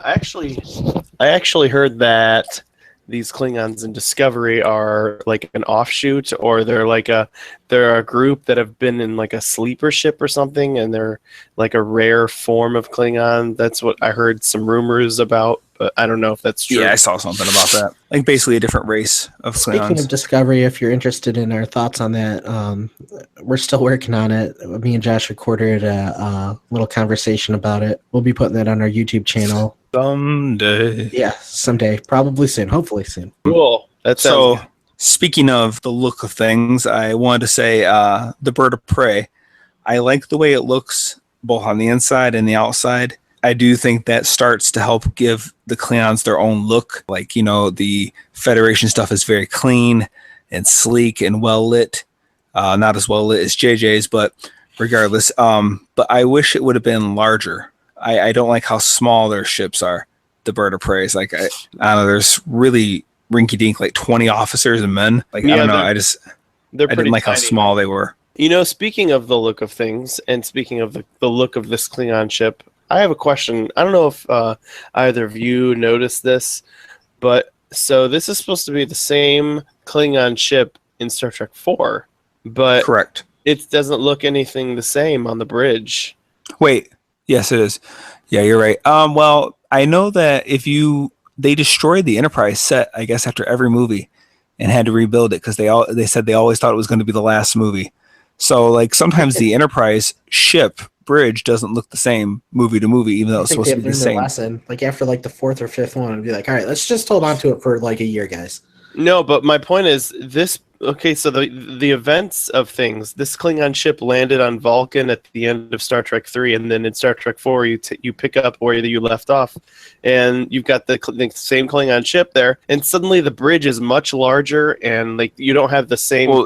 actually heard that these Klingons in Discovery are like an offshoot, or they're a group that have been in like a sleeper ship or something, and they're like a rare form of Klingon. That's what I heard some rumors about, but I don't know if that's true. Yeah, I saw something about that. Like basically a different race of Klingons. Speaking of Discovery, if you're interested in our thoughts on that, we're still working on it. Me and Josh recorded a little conversation about it. We'll be putting that on our YouTube channel. Someday. Yeah, someday. Probably soon. Hopefully soon. Cool. So, speaking of the look of things, I wanted to say the bird of prey. I like the way it looks both on the inside and the outside. I do think that starts to help give the Klingons their own look. Like, the Federation stuff is very clean and sleek and well lit. Not as well lit as JJ's, but regardless. But I wish it would have been larger. I don't like how small their ships are. The bird of prey is like, I don't know, there's really rinky dink, like 20 officers and men. Like, I don't know. I didn't like how small they were. Speaking of the look of things, and speaking of the look of this Klingon ship, I have a question. I don't know if either of you noticed this, but so this is supposed to be the same Klingon ship in Star Trek 4, but correct. It doesn't look anything the same on the bridge. Wait. Yes, it is. Yeah, you're right. Well, I know that they destroyed the Enterprise set, I guess, after every movie, and had to rebuild it because they said they always thought it was going to be the last movie. So, like, sometimes the Enterprise ship bridge doesn't look the same movie to movie, even though it's supposed to be the same. Lesson. Like, after like the fourth or fifth one, I'd be like, all right, let's just hold on to it for like a year, guys. No, but my point is this. Okay, so the events of things. This Klingon ship landed on Vulcan at the end of Star Trek 3, and then in Star Trek 4, you pick up where you left off, and you've got the same Klingon ship there, and suddenly the bridge is much larger, and like you don't have the same. Well,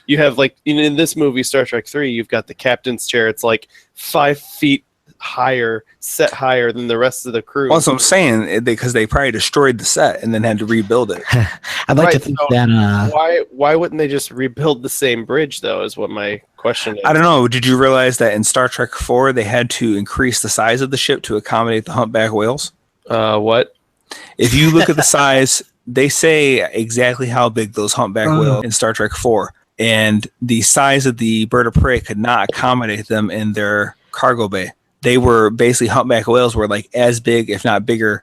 you have like in this movie Star Trek 3, you've got the captain's chair. It's like 5 feet higher, set higher than the rest of the crew. Well, that's what I'm saying, because they probably destroyed the set and then had to rebuild it. I'd like to think that. Why wouldn't they just rebuild the same bridge, though, is what my question is. I don't know. Did you realize that in Star Trek 4, they had to increase the size of the ship to accommodate the humpback whales? What? If you look at the size, they say exactly how big those humpback whales in Star Trek 4. And the size of the bird of prey could not accommodate them in their cargo bay. They were basically humpback whales were like as big, if not bigger,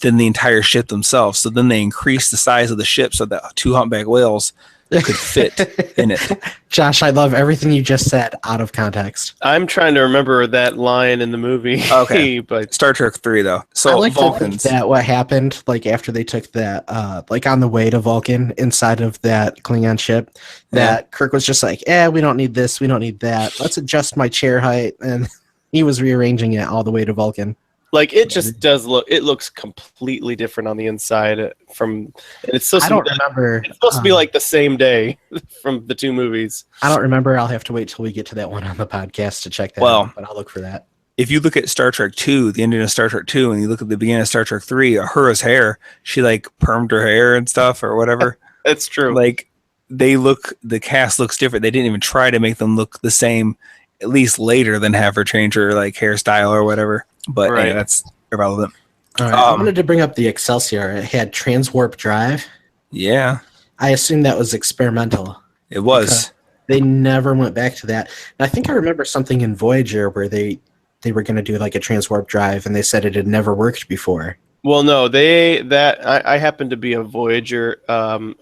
than the entire ship themselves. So then they increased the size of the ship so that 2 humpback whales could fit in it. Josh, I love everything you just said out of context. I'm trying to remember that line in the movie. Okay, but Star Trek 3 though. So I like Vulcans. to think that what happened, like after they took that, like on the way to Vulcan inside of that Klingon ship, that Kirk was just like, we don't need this, we don't need that. Let's adjust my chair height, and he was rearranging it all the way to Vulcan. Like it just does look. It looks completely different on the inside from. And it's supposed I don't remember. It's supposed to be like the same day from the 2 movies. I don't remember. I'll have to wait till we get to that one on the podcast to check that out, but I'll look for that. If you look at Star Trek 2, the ending of Star Trek 2, and you look at the beginning of Star Trek 3, Uhura's hair, she like permed her hair and stuff or whatever. That's true. Like the cast looks different. They didn't even try to make them look the same, at least later, than have her change her like hairstyle or whatever. But Right. that's irrelevant. All right. I wanted to bring up the Excelsior. It had transwarp drive. Yeah, I assume that was experimental. it was. They never went back to that. And I think I remember something in Voyager where they were going to do like a transwarp drive, and they said it had never worked before. Well, no, I happen to be a Voyager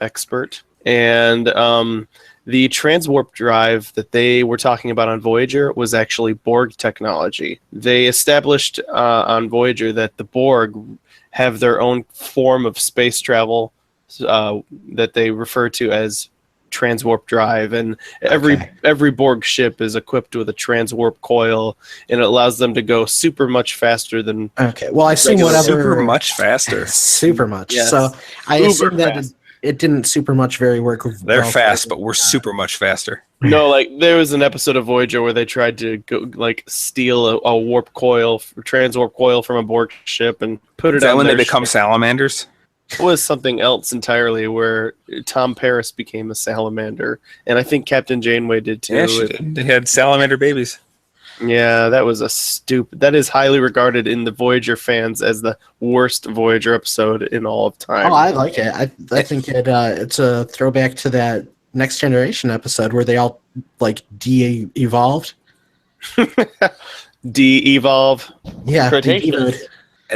expert, and the transwarp drive that they were talking about on Voyager was actually Borg technology. They established on Voyager that the Borg have their own form of space travel that they refer to as transwarp drive, and every Borg ship is equipped with a transwarp coil, and it allows them to go super much faster than. Okay, well, I assume whatever. Super much faster. Super much. Yes. So I Uber assume that fast. it didn't super much very work. They're fast, but we're super much faster. No, like there was an episode of Voyager where they tried to go like steal a warp coil, transwarp coil from a Borg ship and put it. Is that on when they their become ship. salamanders? It was something else entirely where Tom Paris became a salamander, and I think Captain Janeway did too. Yeah, she did. They had salamander babies. Yeah, that was that is highly regarded in the Voyager fans as the worst Voyager episode in all of time. Oh, I like it. I think it's a throwback to that Next Generation episode where they all like de-evolved. De-evolve. Yeah, Cretaceous. de-evolved.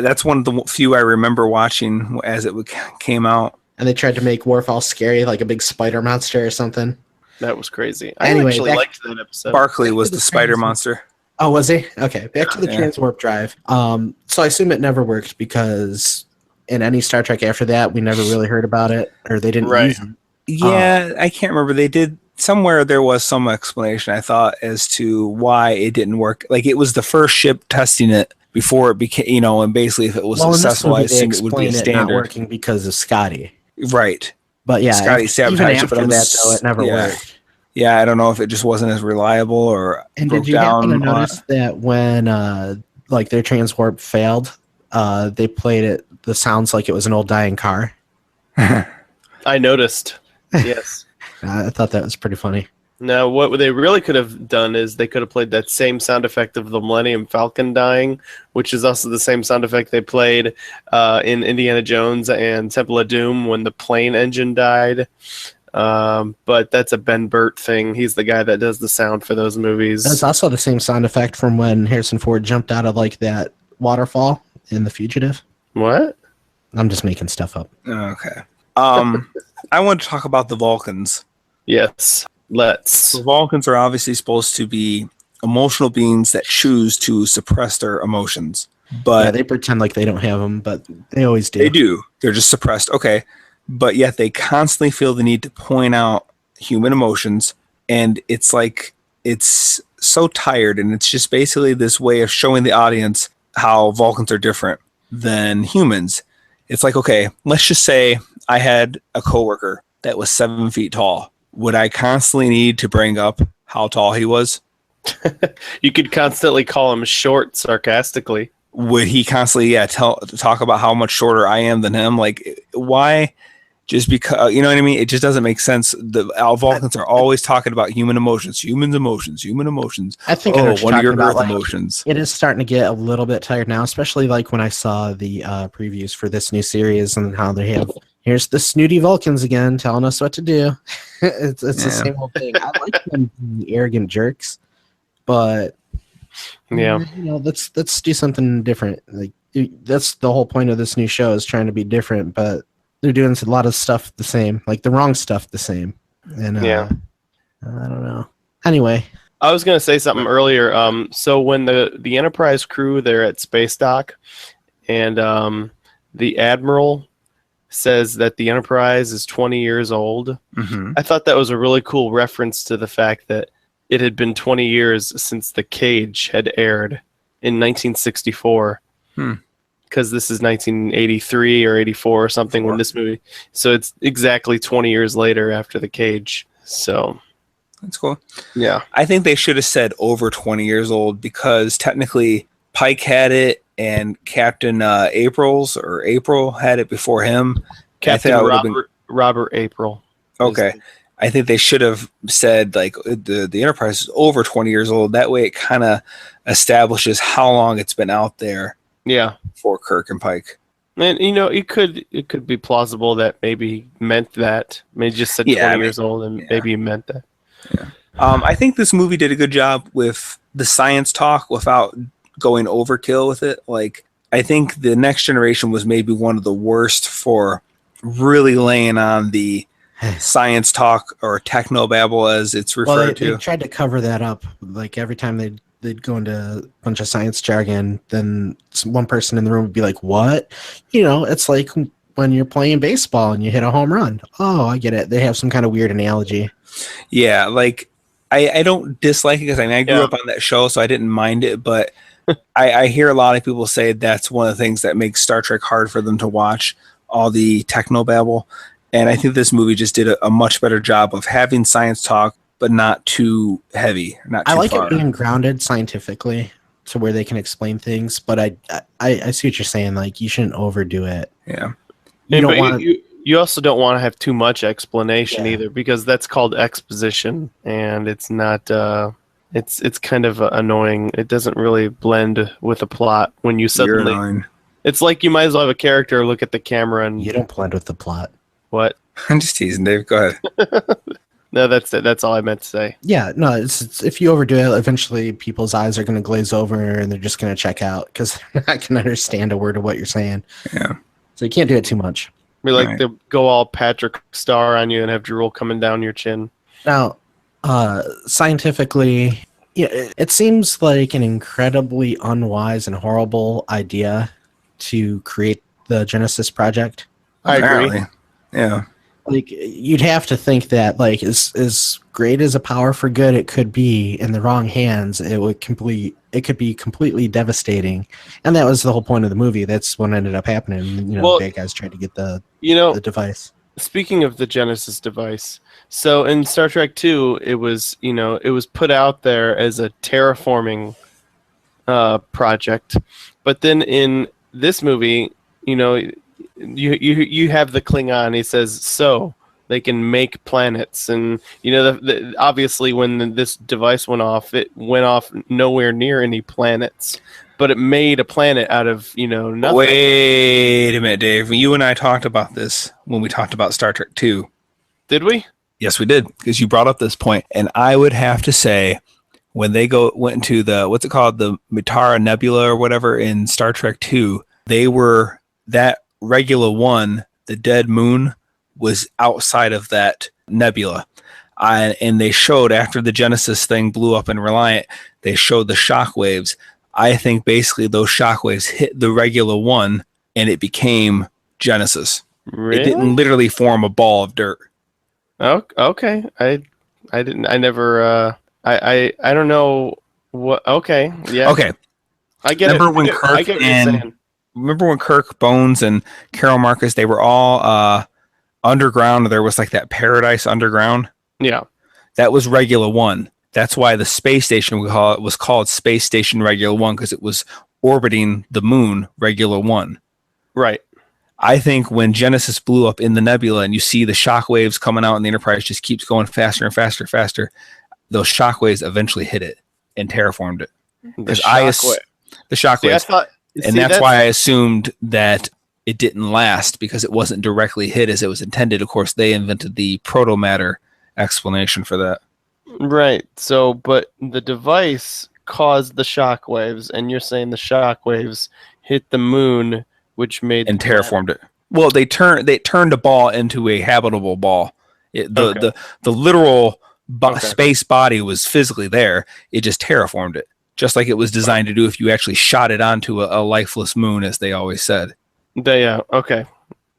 That's one of the few I remember watching as it came out. And they tried to make Worf all scary, like a big spider monster or something. That was crazy. Anyway, I actually liked that episode. Barkley was to the the spider trans- monster. Oh, was he? Okay, back to the Yeah. transwarp drive. So I assume it never worked because in any Star Trek after that, we never really heard about it, or they didn't Right. use it. Yeah, I can't remember. They did somewhere. There was some explanation, I thought, as to why it didn't work. Like it was the first ship testing it before it became, and basically if it was Well, in this successful, I movie, they assume it would be a explain it not standard. working because of Scotty. Right. But yeah, Scotty even sabotaged it, after but I'm that, though, it never yeah. worked. Yeah, I don't know if it just wasn't as reliable or And broke did you happen to down. notice that when like their transwarp failed, they played it the sounds like it was an old dying car? I noticed. Yes. I thought that was pretty funny. Now, what they really could have done is they could have played that same sound effect of the Millennium Falcon dying, which is also the same sound effect they played in Indiana Jones and Temple of Doom when the plane engine died. But that's a Ben Burt thing. He's the guy that does the sound for those movies. That's also the same sound effect from when Harrison Ford jumped out of like that waterfall in The Fugitive. What? I'm just making stuff up. Okay. I want to talk about the Vulcans. Yes. Let's. The Vulcans are obviously supposed to be emotional beings that choose to suppress their emotions. But Yeah, they pretend like they don't have them, but they always do. they do. They're just suppressed. Okay. But yet they constantly feel the need to point out human emotions. And it's like, it's so tired. And it's just basically this way of showing the audience how Vulcans are different than humans. It's like, okay, let's just say I had a coworker that was 7 feet tall. Would I constantly need to bring up how tall he was? You could constantly call him short sarcastically. Would he constantly talk about how much shorter I am than him? Like, why Just because, you know what I mean? It just doesn't make sense. The Vulcans are always talking about human emotions. I think I know what you're one of your talking about, Earth like, emotions. it is starting to get a little bit tired now, especially like when I saw the previews for this new series and how they have, here's the snooty Vulcans again telling us what to do. It's the same old thing. I like them being arrogant jerks, but let's do something different. Like, that's the whole point of this new show, is trying to be different, but they're doing a lot of stuff the same, like the wrong stuff the same. And I don't know. Anyway, I was going to say something earlier. So when the Enterprise crew, they're at space dock, and the Admiral says that the Enterprise is 20 years old. Mm-hmm. I thought that was a really cool reference to the fact that it had been 20 years since The Cage had aired in 1964. Because this is 1983 or 84 or something when this movie. So it's exactly 20 years later after The Cage. So that's cool. Yeah. I think they should have said over 20 years old, because technically Pike had it and Captain April had it before him. Captain Robert April. Okay. I think they should have said like the Enterprise is over 20 years old. That way it kind of establishes how long it's been out there. Yeah. For Kirk and Pike. And it could be plausible that maybe he meant that. Maybe just said 20 years old and maybe he meant that. Yeah. I think this movie did a good job with the science talk without going overkill with it. Like, I think The Next Generation was maybe one of the worst for really laying on the science talk, or technobabble as it's referred to. They tried to cover that up. Like, every time they'd go into a bunch of science jargon, then one person in the room would be like, what? It's like when you're playing baseball and you hit a home run. Oh, I get it. They have some kind of weird analogy. Yeah, like, I don't dislike it, because I grew up on that show, so I didn't mind it, but I hear a lot of people say that's one of the things that makes Star Trek hard for them to watch, all the technobabble. And I think this movie just did a much better job of having science talk, but not too heavy, not too I like far. it being grounded scientifically to where they can explain things, but I see what you're saying. Like, you shouldn't overdo it. Yeah. You also don't want to have too much explanation either, because that's called exposition, and it's not. It's kind of annoying. It doesn't really blend with the plot when you suddenly. You're annoying. It's like you might as well have a character look at the camera and. You don't blend with the plot. What? I'm just teasing, Dave. Go ahead. No, that's it. That's all I meant to say. Yeah, no, it's if you overdo it, eventually people's eyes are going to glaze over and they're just going to check out because they're not going to understand a word of what you're saying. Yeah. So you can't do it too much. Be like, they go all Patrick Star on you and have drool coming down your chin. Now, scientifically, it seems like an incredibly unwise and horrible idea to create the Genesis project. I agree. Yeah. Like, you'd have to think that, like, as great as a power for good it could be, in the wrong hands, it could be completely devastating. And that was the whole point of the movie. That's what ended up happening. The bad guys tried to get the device. Speaking of the Genesis device, so in Star Trek 2, it was put out there as a terraforming project, but then in this movie, you have the Klingon. He says so they can make planets, and obviously when this device went off, it went off nowhere near any planets, but it made a planet out of nothing. Wait a minute, Dave. You and I talked about this when we talked about Star Trek 2. Did we? Yes, we did, because you brought up this point, and I would have to say when they went into the what's it called, the Mitara Nebula or whatever in Star Trek 2, they were that Regular One, the dead moon, was outside of that nebula. And they showed, after the Genesis thing blew up in Reliant, they showed the shock waves. I think basically those shock waves hit the Regular One and it became Genesis. Really? It didn't literally form a ball of dirt. Oh, okay. I didn't. I never. I don't know what. Okay. Yeah. Okay. I get Remember it. when Kirk Remember when Kirk, Bones, and Carol Marcus, they were all underground? There was like that paradise underground. Yeah. That was Regular One. That's why the space station, was called Space Station Regular One, because it was orbiting the moon, Regular One. Right. I think when Genesis blew up in the nebula and you see the shockwaves coming out and the Enterprise just keeps going faster and faster and faster, those shockwaves eventually hit it and terraformed it. The shockwaves. That's why I assumed that it didn't last, because it wasn't directly hit as it was intended. Of course, they invented the protomatter explanation for that. Right. So, but the device caused the shockwaves, and you're saying the shockwaves hit the moon, which made and terraformed it. Well, they turned a ball into a habitable ball. The literal space body was physically there. It just terraformed it, just like it was designed to do if you actually shot it onto a lifeless moon, as they always said. Okay.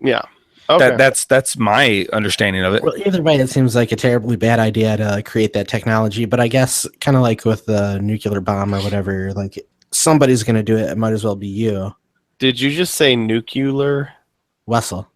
Yeah. Okay. That's my understanding of it. Well, either way, it seems like a terribly bad idea to create that technology. But I guess kind of like with the nuclear bomb or whatever, like somebody's going to do it. It might as well be you. Did you just say nuclear? Wessel.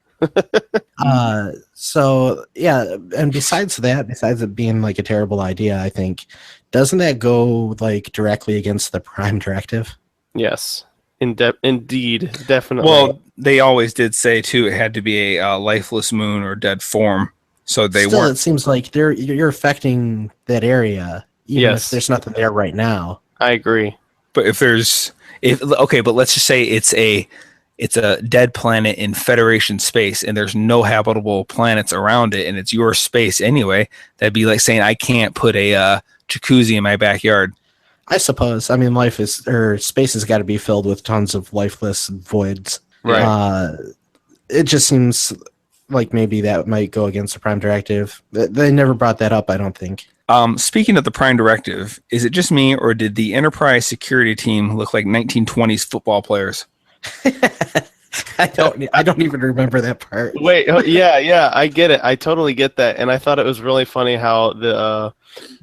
So yeah, and besides it being like a terrible idea, I think, doesn't that go like directly against the Prime Directive? Yes. Indeed, definitely. Well, they always did say too it had to be a lifeless moon or dead form, so they weren't. It seems like you're affecting that area, even if there's nothing there right now. I agree. But but let's just say it's a dead planet in Federation space, and there's no habitable planets around it, and it's your space anyway. That'd be like saying I can't put a jacuzzi in my backyard. I suppose. I mean, space has got to be filled with tons of lifeless voids. Right. It just seems like maybe that might go against the Prime Directive. They never brought that up, I don't think. Speaking of the Prime Directive, is it just me, or did the Enterprise security team look like 1920s football players? I don't even remember that part. Wait, yeah, I get it. I totally get that, and I thought it was really funny how the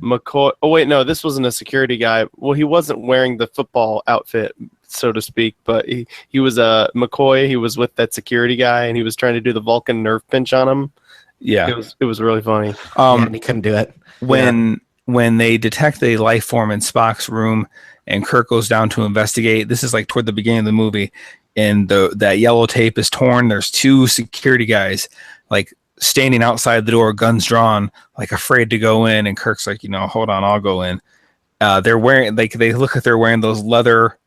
McCoy. Oh wait, no, this wasn't a security guy. Well, he wasn't wearing the football outfit, so to speak, but he was McCoy. He was with that security guy, and he was trying to do the Vulcan nerve pinch on him. Yeah, it was really funny. And he couldn't do it when they detect a life form in Spock's room, and Kirk goes down to investigate. This is like toward the beginning of the movie, and that yellow tape is torn. There's two security guys like standing outside the door, guns drawn, like afraid to go in. And Kirk's like, hold on, I'll go in. They're wearing they look like they're wearing those leather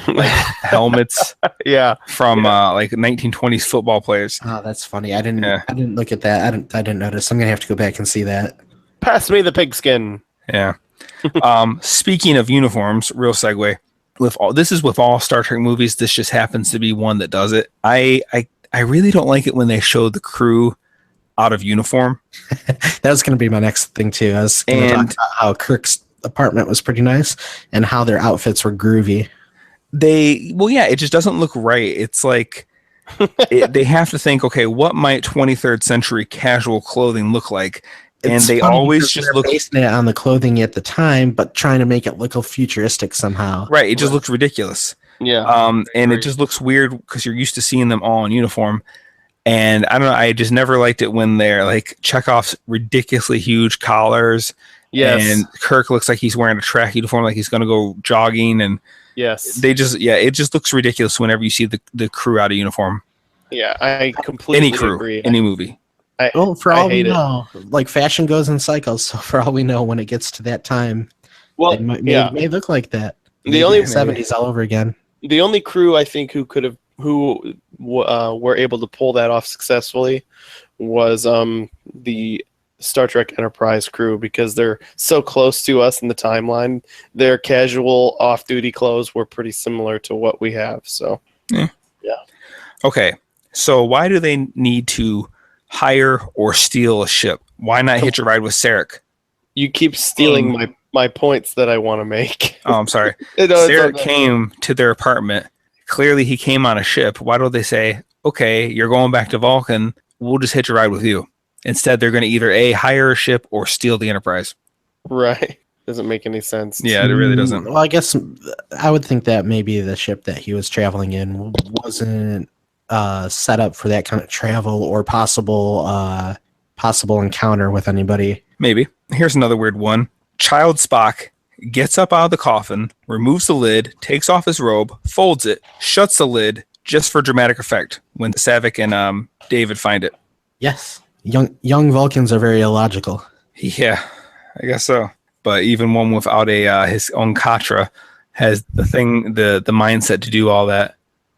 like helmets. Yeah, from like 1920s football players. Oh, that's funny. I didn't look at that. I didn't notice. I'm gonna have to go back and see that. Pass me the pigskin. Yeah. Speaking of uniforms, real segue. With all Star Trek movies, this just happens to be one that does it. I really don't like it when they show the crew out of uniform. That was going to be my next thing too. I was going to talk about how Kirk's apartment was pretty nice and how their outfits were groovy. It just doesn't look right. It's like they have to think, okay, what might 23rd century casual clothing look like? And they always just look basing it on the clothing at the time, but trying to make it look futuristic somehow. Right. It just looks ridiculous. Yeah. And it just looks weird because you're used to seeing them all in uniform. And I don't know. I just never liked it when they're like Chekhov's ridiculously huge collars. Yes. And Kirk looks like he's wearing a track uniform, like he's going to go jogging. And yes, it just looks ridiculous whenever you see the crew out of uniform. Yeah, I completely agree. Any movie. For all we know, like fashion goes in cycles. So for all we know, when it gets to that time, it may look like that. The only 70s all over again. The only crew I think who were able to pull that off successfully was the Star Trek Enterprise crew, because they're so close to us in the timeline. Their casual off-duty clothes were pretty similar to what we have. So yeah. Okay, so why do they need to hire or steal a ship? Why not hitch a ride with Sarek? You keep stealing my points that I want to make. Oh, I'm sorry. Sarek came to their apartment. Clearly he came on a ship. Why don't they say, okay, you're going back to Vulcan, we'll just hitch a ride with you? Instead, they're going to either hire a ship or steal the Enterprise. Right. Doesn't make any sense. Yeah, it really doesn't. Well, I guess I would think that maybe the ship that he was traveling in wasn't set up for that kind of travel or possible encounter with anybody. Maybe. Here's another weird one. Child Spock gets up out of the coffin, removes the lid, takes off his robe, folds it, shuts the lid, just for dramatic effect when Savick and David find it. Yes. Young Vulcans are very illogical. Yeah, I guess so. But even one without his own Katra has the mindset to do all that.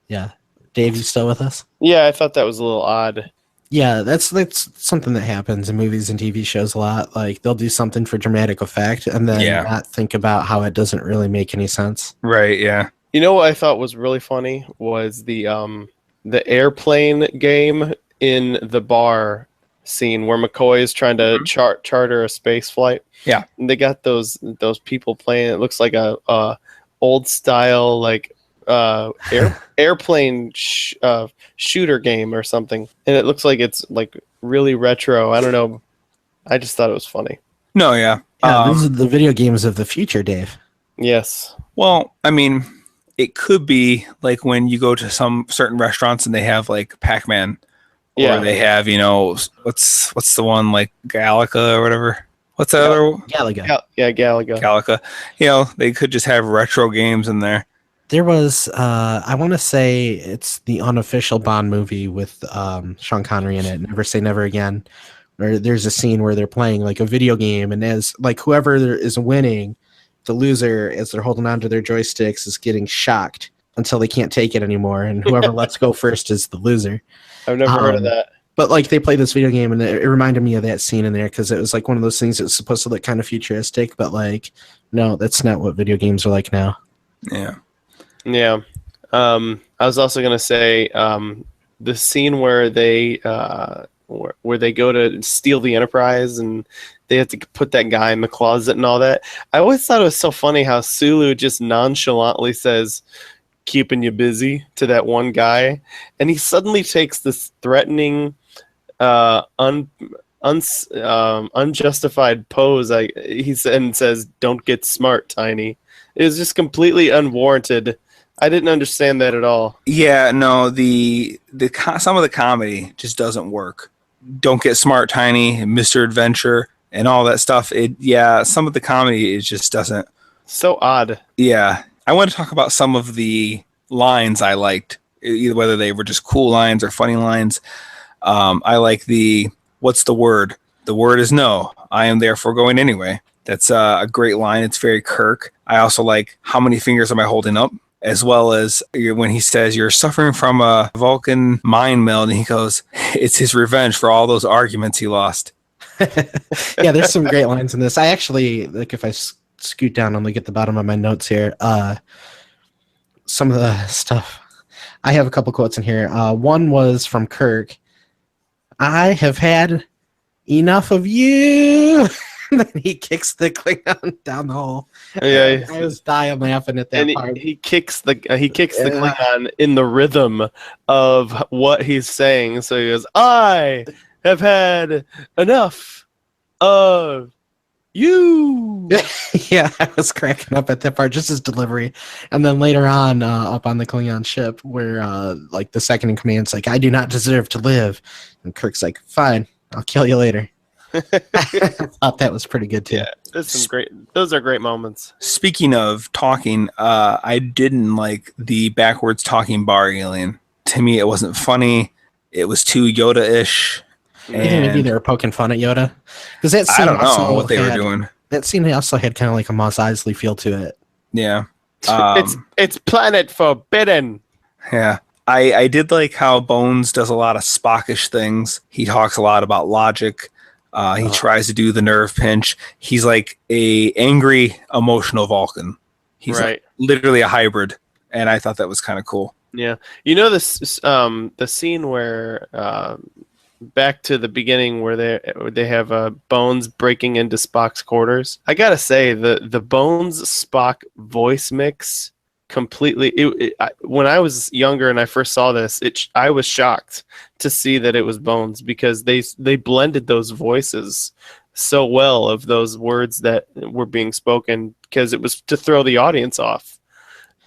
Yeah. Dave, you still with us? Yeah, I thought that was a little odd. Yeah, that's something that happens in movies and TV shows a lot. Like they'll do something for dramatic effect and then not think about how it doesn't really make any sense. Right, yeah. You know what I thought was really funny was the airplane game in the bar scene where McCoy is trying to charter a space flight. Yeah. And they got those people playing. It looks like a old style like airplane shooter game or something, and it looks like it's like really retro. I don't know. I just thought it was funny. No, yeah. These are the video games of the future, Dave. Yes. Well, I mean, it could be like when you go to some certain restaurants and they have like Pac-Man, or they have, what's the one like Galaga or whatever. What's that other? Galaga. Galaga. Galaga. They could just have retro games in there. There was, I want to say it's the unofficial Bond movie with Sean Connery in it, Never Say Never Again, where there's a scene where they're playing like a video game, and as like whoever is winning, the loser, as they're holding onto their joysticks, is getting shocked until they can't take it anymore, and whoever lets go first is the loser. I've never heard of that. But like they played this video game, and it reminded me of that scene in there because it was like one of those things that was supposed to look kind of futuristic, but like, no, that's not what video games are like now. Yeah. Yeah. I was also gonna say the scene where they go to steal the Enterprise and they have to put that guy in the closet and all that. I always thought it was so funny how Sulu just nonchalantly says, "Keeping you busy" to that one guy, and he suddenly takes this threatening, unjustified pose. And says, "Don't get smart, Tiny." It was just completely unwarranted. I didn't understand that at all. Yeah, no, some of the comedy just doesn't work. Don't get smart, Tiny, Mr. Adventure, and all that stuff. Some of the comedy just doesn't. So odd. Yeah, I want to talk about some of the lines I liked, either whether they were just cool lines or funny lines. I like what's the word? The word is no. I am therefore going anyway. That's a great line. It's very Kirk. I also like how many fingers am I holding up? As well as when he says you're suffering from a Vulcan mind meld, and he goes, it's his revenge for all those arguments he lost. Yeah, there's some great lines in this. I actually, like if I scoot down and look at the bottom of my notes here, some of the stuff, I have a couple quotes in here. One was from Kirk. I have had enough of you. And then he kicks the Klingon down the hole. Yeah, I was dying laughing at that part. He kicks the Klingon in the rhythm of what he's saying. So he goes, "I have had enough of you." Yeah, I was cracking up at that part, just his delivery. And then later on, up on the Klingon ship, where like the second in command's like, "I do not deserve to live," and Kirk's like, "Fine, I'll kill you later." I thought that was pretty good too. Yeah, those are great moments. Speaking of talking, I didn't like the backwards talking bar alien. To me, it wasn't funny. It was too Yoda-ish. You think maybe they were poking fun at Yoda? Because that scene, I don't know what they were doing. That scene also had kind of like a Mos Eisley feel to it. Yeah. It's planet forbidden. Yeah. I did like how Bones does a lot of Spockish things. He talks a lot about logic. He tries to do the nerve pinch. He's like a angry, emotional Vulcan. He's like literally a hybrid, and I thought that was kind of cool. Yeah, this the scene where back to the beginning where they have Bones breaking into Spock's quarters. I gotta say the Bones Spock voice mix completely. When I was younger and I first saw this, I was shocked to see that it was Bones because they blended those voices so well of those words that were being spoken because it was to throw the audience off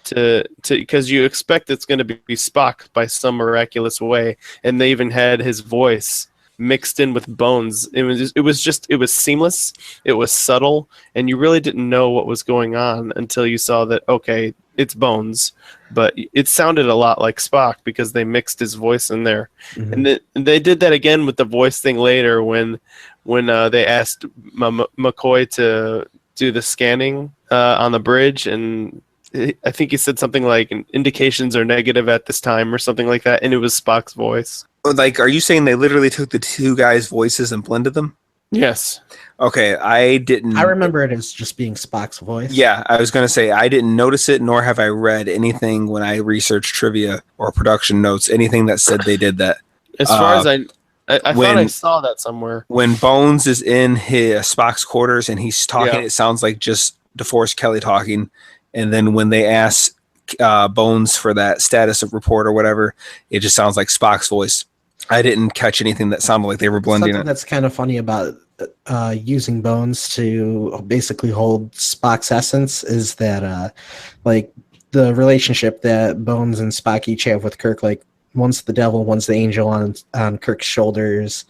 because you expect it's going to be Spock by some miraculous way, and they even had his voice mixed in with Bones. It was seamless. It was subtle, and you really didn't know what was going on until you saw that. Okay, it's Bones, but it sounded a lot like Spock because they mixed his voice in there. Mhm. And they did that again with the voice thing later when they asked McCoy to do the scanning on the bridge, and I think he said something like indications are negative at this time or something like that, and it was Spock's voice. Like, are you saying they literally took the two guys' voices and blended them? Yes. Okay, I didn't. I remember it as just being Spock's voice. Yeah, I was going to say I didn't notice it, nor have I read anything when I researched trivia or production notes, anything that said they did that. As far as I thought I saw that somewhere. When Bones is in his Spock's quarters and he's talking, it sounds like just DeForest Kelly talking. And then when they ask Bones for that status of report or whatever, it just sounds like Spock's voice. I didn't catch anything that sounded like they were blending Something it. that's kind of funny about using Bones to basically hold Spock's essence is that like the relationship that Bones and Spock each have with Kirk, like one's the devil, one's the angel on Kirk's shoulders.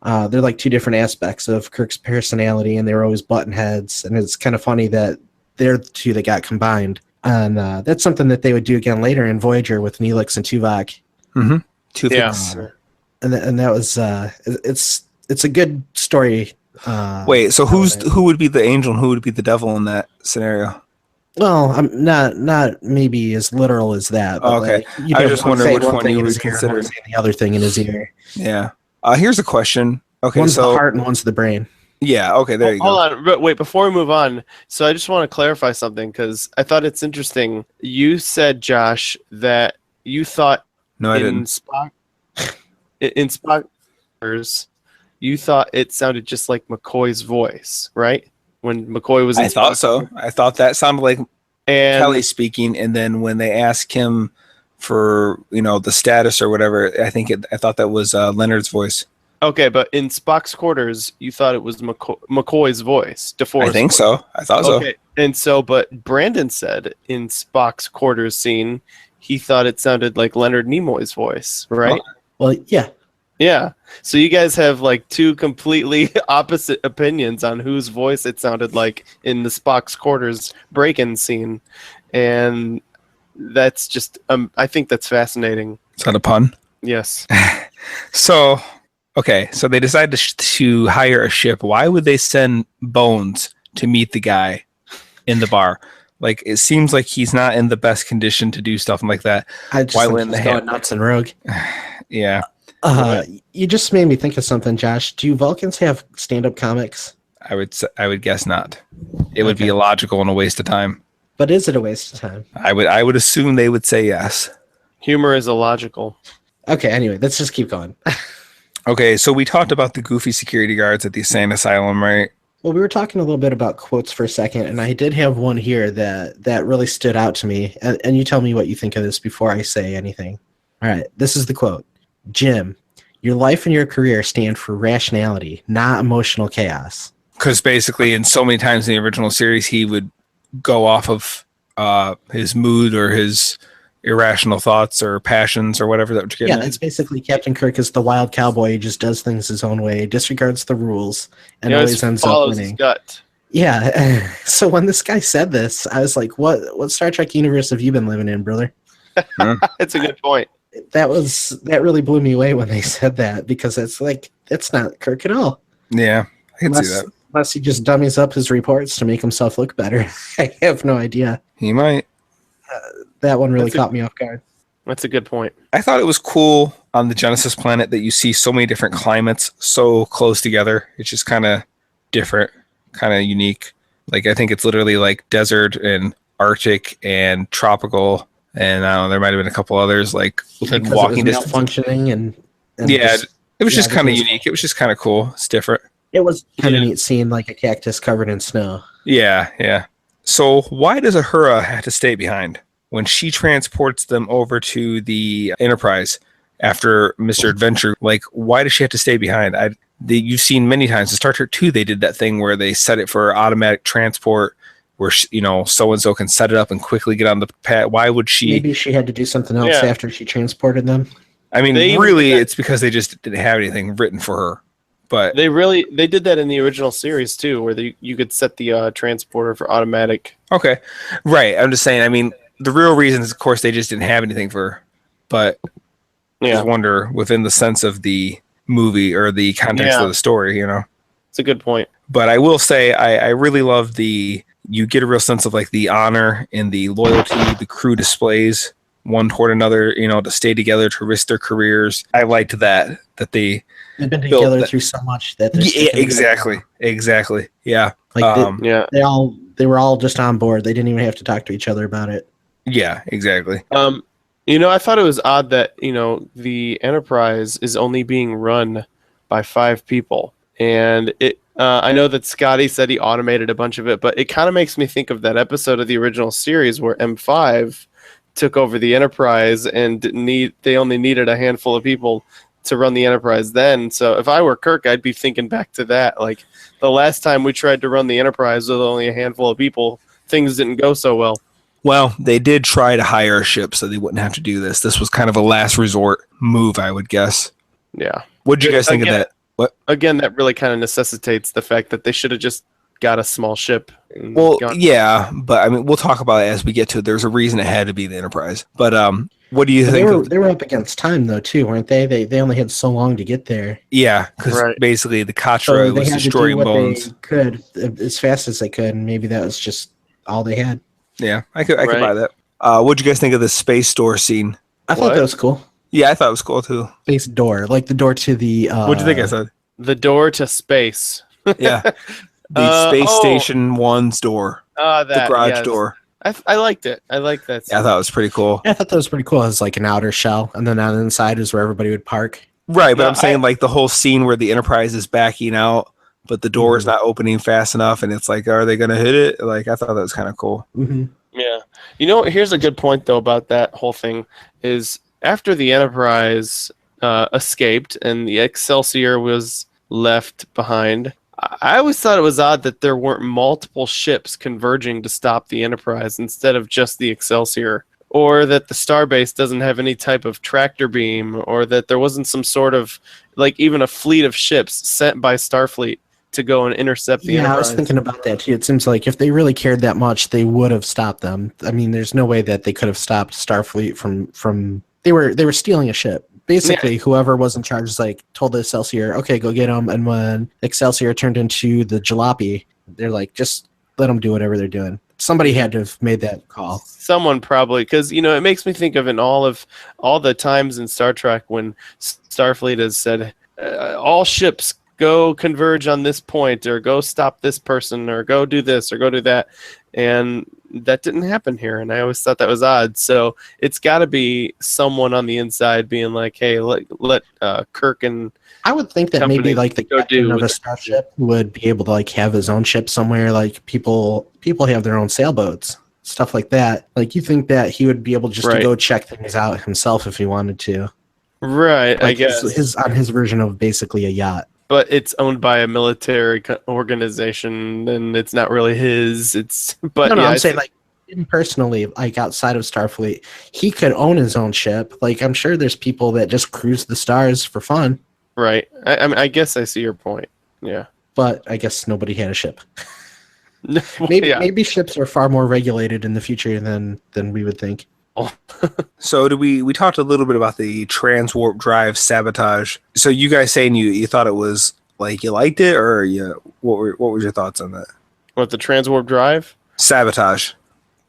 They're like two different aspects of Kirk's personality, and they're always button heads. And it's kind of funny that they're the two that got combined. And that's something that they would do again later in Voyager with Neelix and Tuvok. Mm-hmm. Yeah. And that was it's a good story. Wait, so who would be the angel and who would be the devil in that scenario? Well, I'm not maybe as literal as that. But Okay, like, I just wondering which one you would consider the other thing in his ear. Yeah. Here's a question. Okay, one's so the heart and one's the brain. Yeah. Okay, there you go. Hold on, wait. Before we move on, so I just want to clarify something because I thought it's interesting. You said, Josh, that you thought No, I didn't. In Spockers, you thought it sounded just like McCoy's voice, right? When McCoy was in I thought so. I thought that sounded like Kelly speaking, and then when they asked him for the status or whatever, I thought that was Leonard's voice. Okay, but in Spock's quarters, you thought it was McCoy's voice. DeForest. I think so. I thought so. Okay, and so, but Brandon said in Spock's quarters scene, he thought it sounded like Leonard Nimoy's voice, right? Well, yeah. Yeah. So you guys have like two completely opposite opinions on whose voice it sounded like in the Spock's quarters break-in scene, and that's just I think that's fascinating. Is that a pun? Yes. So, okay, so they decided to hire a ship. Why would they send Bones to meet the guy in the bar? Like, it seems like he's not in the best condition to do stuff like that. I just think he's going nuts and rogue. Yeah. You just made me think of something, Josh. Do Vulcans have stand-up comics? I would guess not. It would be illogical and a waste of time. But is it a waste of time? I would assume they would say yes. Humor is illogical. Okay, anyway, let's just keep going. Okay, so we talked about the goofy security guards at the insane asylum, right? Well, we were talking a little bit about quotes for a second, and I did have one here that really stood out to me. And you tell me what you think of this before I say anything. All right, this is the quote. Jim, your life and your career stand for rationality, not emotional chaos. Because basically, in so many times in the original series, he would go off of his mood or his irrational thoughts or passions or whatever that you're getting. Yeah, that's basically Captain Kirk is the wild cowboy. He just does things his own way, disregards the rules, and always ends up winning. His gut. Yeah. So when this guy said this, I was like, "What Star Trek universe have you been living in, brother?" That's a good point. That really blew me away when they said that, because it's like that's not Kirk at all. Yeah, I can see that. Unless he just dummies up his reports to make himself look better. I have no idea. He might. That one really caught me off guard. That's a good point. I thought it was cool on the Genesis planet that you see so many different climates so close together. It's just kind of different, kind of unique. Like, I think it's literally like desert and Arctic and tropical, and I don't know, there might have been a couple others like within walking distance. Functioning and yeah, it was just kind of unique. It was just kind of cool. It's different. It was kind of neat seeing like a cactus covered in snow. Yeah, yeah. So why does Uhura have to stay behind when she transports them over to the Enterprise after Mr. Adventure? Like, why does she have to stay behind? You've seen many times in Star Trek 2, they did that thing where they set it for automatic transport, where so and so can set it up and quickly get on the pad. Why would she? Maybe she had to do something else after she transported them. I mean, really, it's because they just didn't have anything written for her. But they did that in the original series too, where you could set the transporter for automatic. Okay, right. I'm just saying. I mean, the real reason is, of course, they just didn't have anything for her. But I just wonder within the sense of the movie or the context of the story, you know. It's a good point. But I will say I really love you get a real sense of like the honor and the loyalty the crew displays one toward another, you know, to stay together, to risk their careers. I liked that they've been together through so much that exactly. Yeah. Like they were all just on board. They didn't even have to talk to each other about it. Yeah, exactly. You know, I thought it was odd that, you know, the Enterprise is only being run by 5 people. And I know that Scotty said he automated a bunch of it, but it kind of makes me think of that episode of the original series where M5 took over the Enterprise and they only needed a handful of people to run the Enterprise then. So if I were Kirk, I'd be thinking back to that. Like, the last time we tried to run the Enterprise with only a handful of people, things didn't go so well. Well, they did try to hire a ship so they wouldn't have to do this. This was kind of a last resort move, I would guess. Yeah. What did you guys think of that? What? Again, that really kind of necessitates the fact that they should have just got a small ship. Well, yeah, but I mean, we'll talk about it as we get to it. There's a reason it had to be the Enterprise. But what do you think? They were up against time, though, too, weren't they? They only had so long to get there. Yeah, because basically the Katra was destroying bones. They could as fast as they could, and maybe that was just all they had. Yeah, I could buy that. What'd you guys think of the space door scene? I thought that was cool. Yeah, I thought it was cool too. Space door, like the door to the. What'd you think I said? The door to space. Yeah, the space station 1's door. The garage door. I liked it. I liked that scene. Yeah, I thought it was pretty cool. Yeah, I thought that was pretty cool. It was like an outer shell, and then on the inside is where everybody would park. Right, but I'm saying like the whole scene where the Enterprise is backing out, but the door is not opening fast enough, and it's like, are they going to hit it? Like, I thought that was kind of cool. Mm-hmm. Yeah. You know, here's a good point, though, about that whole thing, is after the Enterprise escaped and the Excelsior was left behind, I always thought it was odd that there weren't multiple ships converging to stop the Enterprise instead of just the Excelsior, or that the starbase doesn't have any type of tractor beam, or that there wasn't some sort of, like, even a fleet of ships sent by Starfleet to go and intercept the Enterprise. I was thinking about that too. It seems like if they really cared that much, they would have stopped them. I mean, there's no way that they could have stopped Starfleet from they were stealing a ship. Basically, whoever was in charge told the Excelsior, okay, go get them. And when Excelsior turned into the jalopy, they're like, just let them do whatever they're doing. Somebody had to have made that call. Someone probably, because, you know, it makes me think of all the times in Star Trek when Starfleet has said, all ships go converge on this point, or go stop this person, or go do this, or go do that. And that didn't happen here, and I always thought that was odd. So it's got to be someone on the inside being like, hey, let Kirk and I would think that maybe like the captain of a starship would be able to like have his own ship somewhere. Like people have their own sailboats, stuff like that. Like, you think that he would be able just to go check things out himself if he wanted to. Right, like I guess. His version of basically a yacht. But it's owned by a military organization, and it's not really his. I'm saying like him personally, like outside of Starfleet, he could own his own ship. Like, I'm sure there's people that just cruise the stars for fun. Right. I mean, I guess I see your point. Yeah. But I guess nobody had a ship. Maybe ships are far more regulated in the future than we would think. So we talked a little bit about the transwarp drive sabotage. So you guys saying you thought it was like you liked it, or what was your thoughts on that? What, the transwarp drive? Sabotage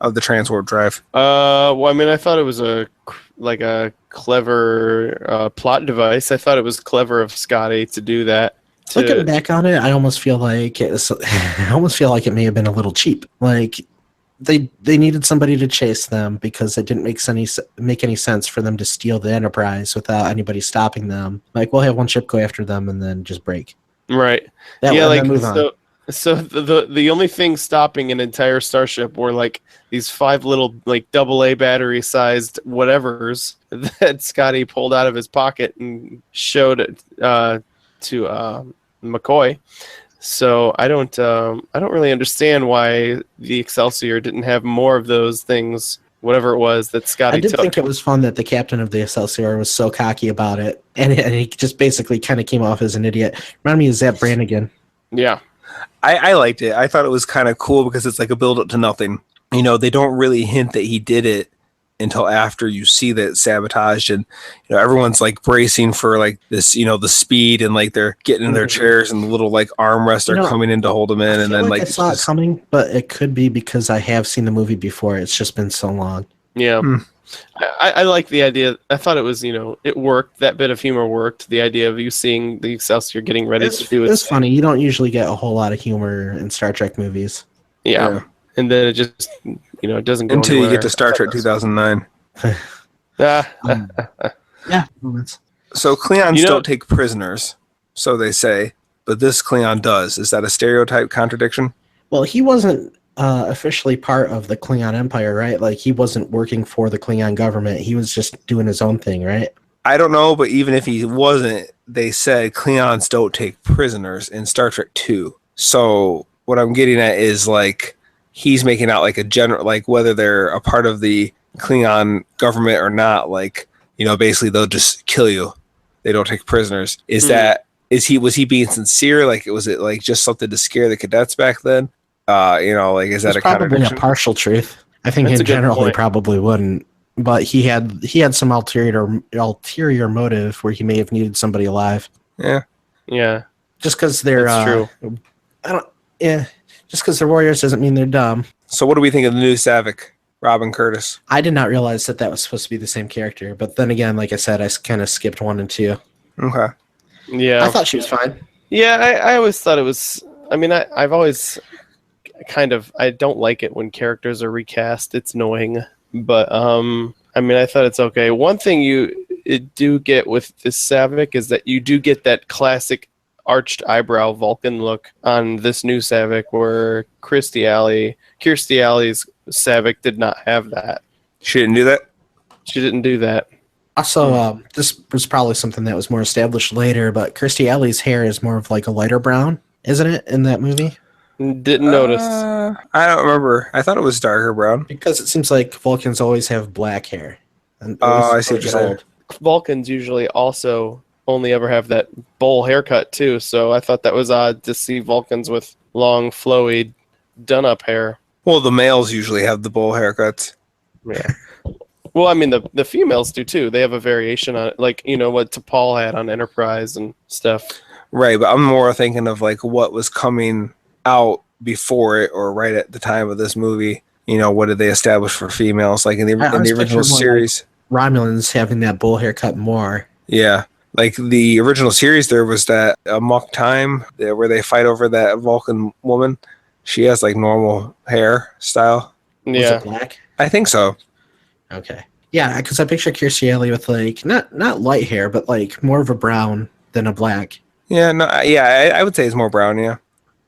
of the transwarp drive. Well, I mean, I thought it was a clever plot device. I thought it was clever of Scotty to do that. Looking back on it, I almost feel like it may have been a little cheap. Like, they needed somebody to chase them because it didn't make any sense for them to steal the Enterprise without anybody stopping them. Like, we'll have one ship go after them and then just break. Right. Move on. So the only thing stopping an entire starship were like these 5 little like AA battery sized whatevers that Scotty pulled out of his pocket and showed it to McCoy. So I don't really understand why the Excelsior didn't have more of those things, whatever it was that Scotty took. I did think it was fun that the captain of the Excelsior was so cocky about it, and he just basically kind of came off as an idiot. Reminded me of Zap Brannigan. Yeah. I liked it. I thought it was kind of cool because it's like a build up to nothing. they don't really hint that he did it until after you see that sabotaged, and everyone's like bracing for like this, the speed, and like they're getting in their chairs, and the little like armrests are coming in to hold them in, and then like I saw it coming, but it could be because I have seen the movie before. It's just been so long. Yeah. I like the idea. I thought it was, it worked. That bit of humor worked. The idea of you seeing the Excelsior getting ready to do it. It's funny. You don't usually get a whole lot of humor in Star Trek movies. Yeah. And then it just, it doesn't go until anywhere. You get to Star Trek 2009. Yeah. So Klingons don't take prisoners, so they say, but this Klingon does. Is that a stereotype contradiction? Well, he wasn't officially part of the Klingon Empire, right? Like, he wasn't working for the Klingon government. He was just doing his own thing, right? I don't know, but even if he wasn't, they said Klingons don't take prisoners in Star Trek 2. So what I'm getting at is, like, he's making out like a general, like whether they're a part of the Klingon government or not, like, basically they'll just kill you. They don't take prisoners. Was he being sincere? Like, was it like just something to scare the cadets back then? Like, is that a probably contradiction? A partial truth. I think in general he probably wouldn't, but he had some ulterior motive where he may have needed somebody alive. Yeah. Just because they're true. Just because they're warriors doesn't mean they're dumb. So what do we think of the new Savick, Robin Curtis? I did not realize that was supposed to be the same character, but then again, like I said, I kind of skipped 1 and 2. Okay. Yeah. I thought she was fine. Yeah, I always thought it was. I mean, I've always I don't like it when characters are recast. It's annoying, but I thought it's okay. One thing you do get with this Savick is that you do get that classic arched eyebrow Vulcan look on this new Savick, where Kirstie Alley's Savick did not have that. She didn't do that? She didn't do that. Also, this was probably something that was more established later, but Kirstie Alley's hair is more of like a lighter brown, isn't it, in that movie? Didn't notice. I don't remember. I thought it was darker brown. Because it seems like Vulcans always have black hair. I see what you're saying. Vulcans usually also only ever have that bowl haircut too, so I thought that was odd to see Vulcans with long, flowy, done-up hair. Well, the males usually have the bowl haircuts. Yeah. Well, I mean, the females do too. They have a variation on it, like, what T'Pol had on Enterprise and stuff. Right, but I'm more thinking of like what was coming out before it or right at the time of this movie. What did they establish for females? Like in the original series, like Romulans having that bowl haircut more. Yeah, like the original series, there was that Amok Time where they fight over that Vulcan woman. She has like normal hair style. Yeah, was it black? I think so. Okay. Yeah, because I picture Kirstie Alley with like not light hair, but like more of a brown than a black. Yeah, no, yeah, I would say it's more brown. Yeah.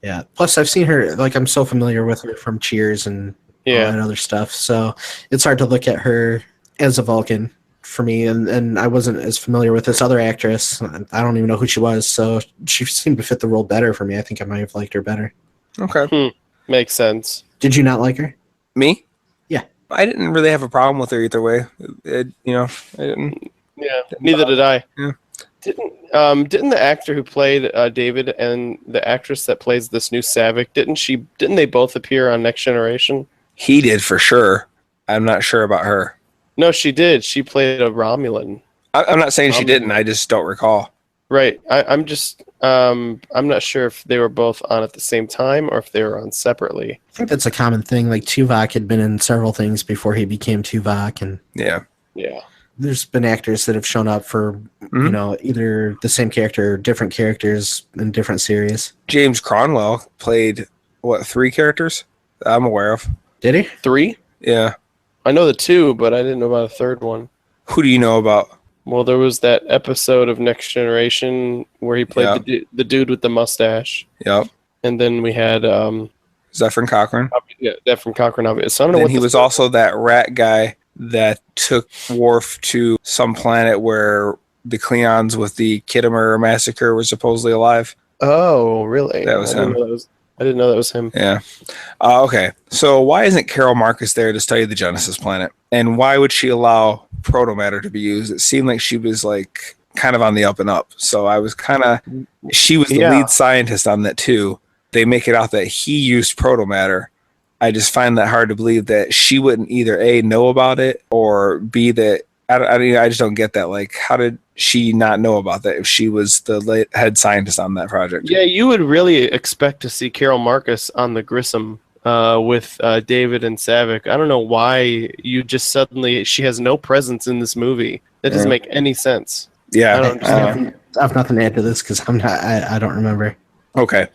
Yeah. Plus, I've seen her. Like, I'm so familiar with her from Cheers and all that other stuff. So it's hard to look at her as a Vulcan for me. And I wasn't as familiar with this other actress. I don't even know who she was. So she seemed to fit the role better for me. I think I might have liked her better. Okay. Makes sense. Did you not like her? Me? Yeah. I didn't really have a problem with her either way. I didn't. Yeah. Neither did I. Yeah. Didn't the actor who played David and the actress that plays this new Savick, didn't they both appear on Next Generation? He did for sure. I'm not sure about her. No, she did. She played a Romulan. I'm not saying she didn't. I just don't recall. Right. I'm not sure if they were both on at the same time or if they were on separately. I think that's a common thing. Like, Tuvok had been in several things before he became Tuvok, and yeah. There's been actors that have shown up for, either the same character or different characters in different series. James Cronwell played, 3 characters I'm aware of. Did he? 3? Yeah. I know the 2, but I didn't know about a third one. Who do you know about? Well, there was that episode of Next Generation where he played the dude with the mustache. Yep. And then we had... Zephyr Cochrane. Yeah, Zephyr Cochrane. So I don't know then what he was also that rat guy that took Worf to some planet where the Klingons with the Kittimer massacre were supposedly alive. Oh, really? That was him. I didn't know that was him. Yeah. Okay. So why isn't Carol Marcus there to study the Genesis planet? And why would she allow protomatter to be used? It seemed like she was like kind of on the up and up. So I was she was the lead scientist on that too. They make it out that he used protomatter. I just find that hard to believe that she wouldn't either A, know about it, or B, that I just don't get that. Like, how did she not know about that if she was the head scientist on that project? Yeah, you would really expect to see Carol Marcus on the Grissom with David and Savick. I don't know why you just suddenly, she has no presence in this movie. That doesn't make any sense. Yeah. I don't understand. I have nothing to add to this because I don't remember. Okay.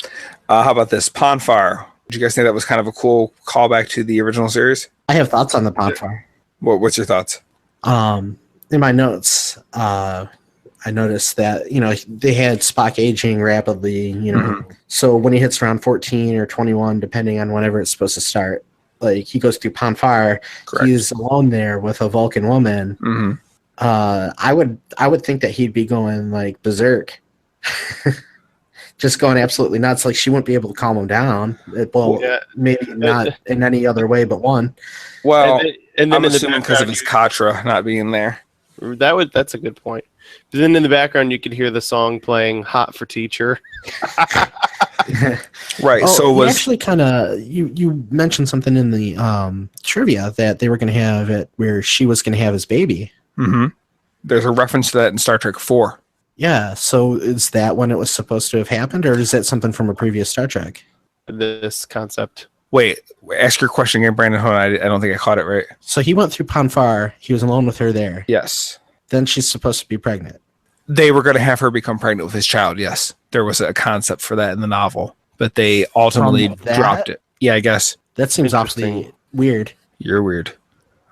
How about this? Ponfar. Did you guys think that was kind of a cool callback to the original series? I have thoughts on the Ponfar. What's your thoughts? In my notes, I noticed that, they had Spock aging rapidly, so when he hits around 14 or 21, depending on whenever it's supposed to start, like he goes through Ponfar, he's alone there with a Vulcan woman. Mm-hmm. I would think that he'd be going like berserk. Just going absolutely nuts. Like she wouldn't be able to calm him down. Maybe not in any other way but one. Well, and then I'm assuming because of his Katra not being there. That's a good point. But then in the background, you could hear the song playing "Hot for Teacher." Right. Actually kind of you mentioned something in the trivia that they were going to have it where she was going to have his baby. Mm-hmm. There's a reference to that in Star Trek 4. Yeah, so is that when it was supposed to have happened, or is that something from a previous Star Trek? This concept. Wait, ask your question again, Brandon. Hold on, I don't think I caught it right. So he went through Ponfar. He was alone with her there. Yes. Then she's supposed to be pregnant. They were going to have her become pregnant with his child, yes. There was a concept for that in the novel, but they ultimately dropped it. Yeah, I guess. That seems awfully weird. You're weird.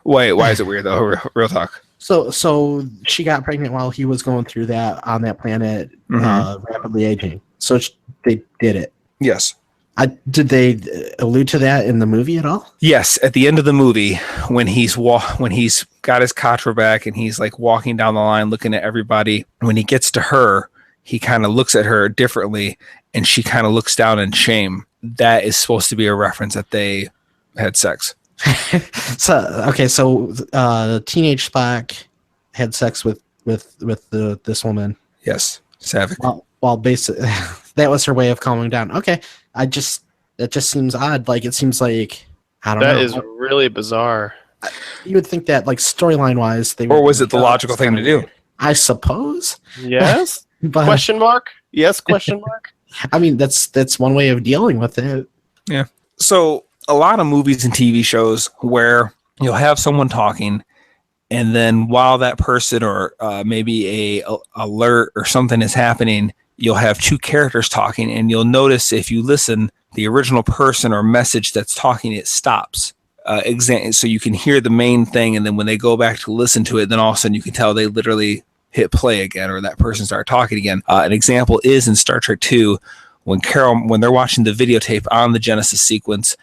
Wait, why is it weird, though? Real talk. So she got pregnant while he was going through that on that planet, rapidly aging. So they did it. Yes. Did they allude to that in the movie at all? Yes, at the end of the movie, when he's got his Katra back and he's like walking down the line looking at everybody, when he gets to her, he kind of looks at her differently and she kind of looks down in shame. That is supposed to be a reference that they had sex. So teenage Spock had sex with this woman. Yes, Savick. While basically that was her way of calming down. Okay, that just seems odd. Like it seems like I don't know. That is really bizarre. You would think that like storyline wise, they or was it the logical thing to do? I suppose. Yes. But, question mark? Yes? Question mark? I mean, that's one way of dealing with it. Yeah. So a lot of movies and TV shows where you'll have someone talking, and then while that person or maybe a alert or something is happening, you'll have two characters talking, and you'll notice if you listen, the original person or message that's talking, it stops. So you can hear the main thing, and then when they go back to listen to it, then all of a sudden you can tell they literally hit play again, or that person started talking again. An example is in Star Trek 2, when they're watching the videotape on the Genesis sequence,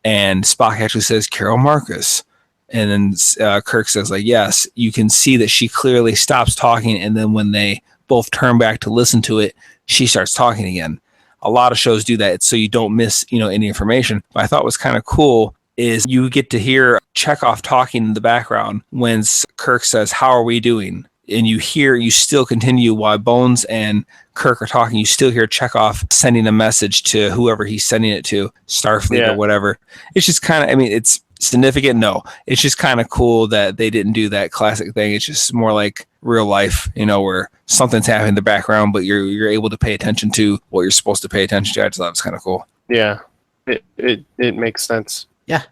and Spock actually says, Carol Marcus. And then Kirk says, like, yes, you can see that she clearly stops talking. And then when they both turn back to listen to it, she starts talking again. A lot of shows do that. So you don't miss, any information. What I thought was kind of cool is you get to hear Chekhov talking in the background when Kirk says, how are we doing? And you still continue while Bones and Kirk are talking. You still hear Chekhov sending a message to whoever he's sending it to, Starfleet or whatever. It's just kind of, it's significant. No, it's just kind of cool that they didn't do that classic thing. It's just more like real life, where something's happening in the background, but you're able to pay attention to what you're supposed to pay attention to. I just thought it was kind of cool. Yeah, it makes sense. Yeah,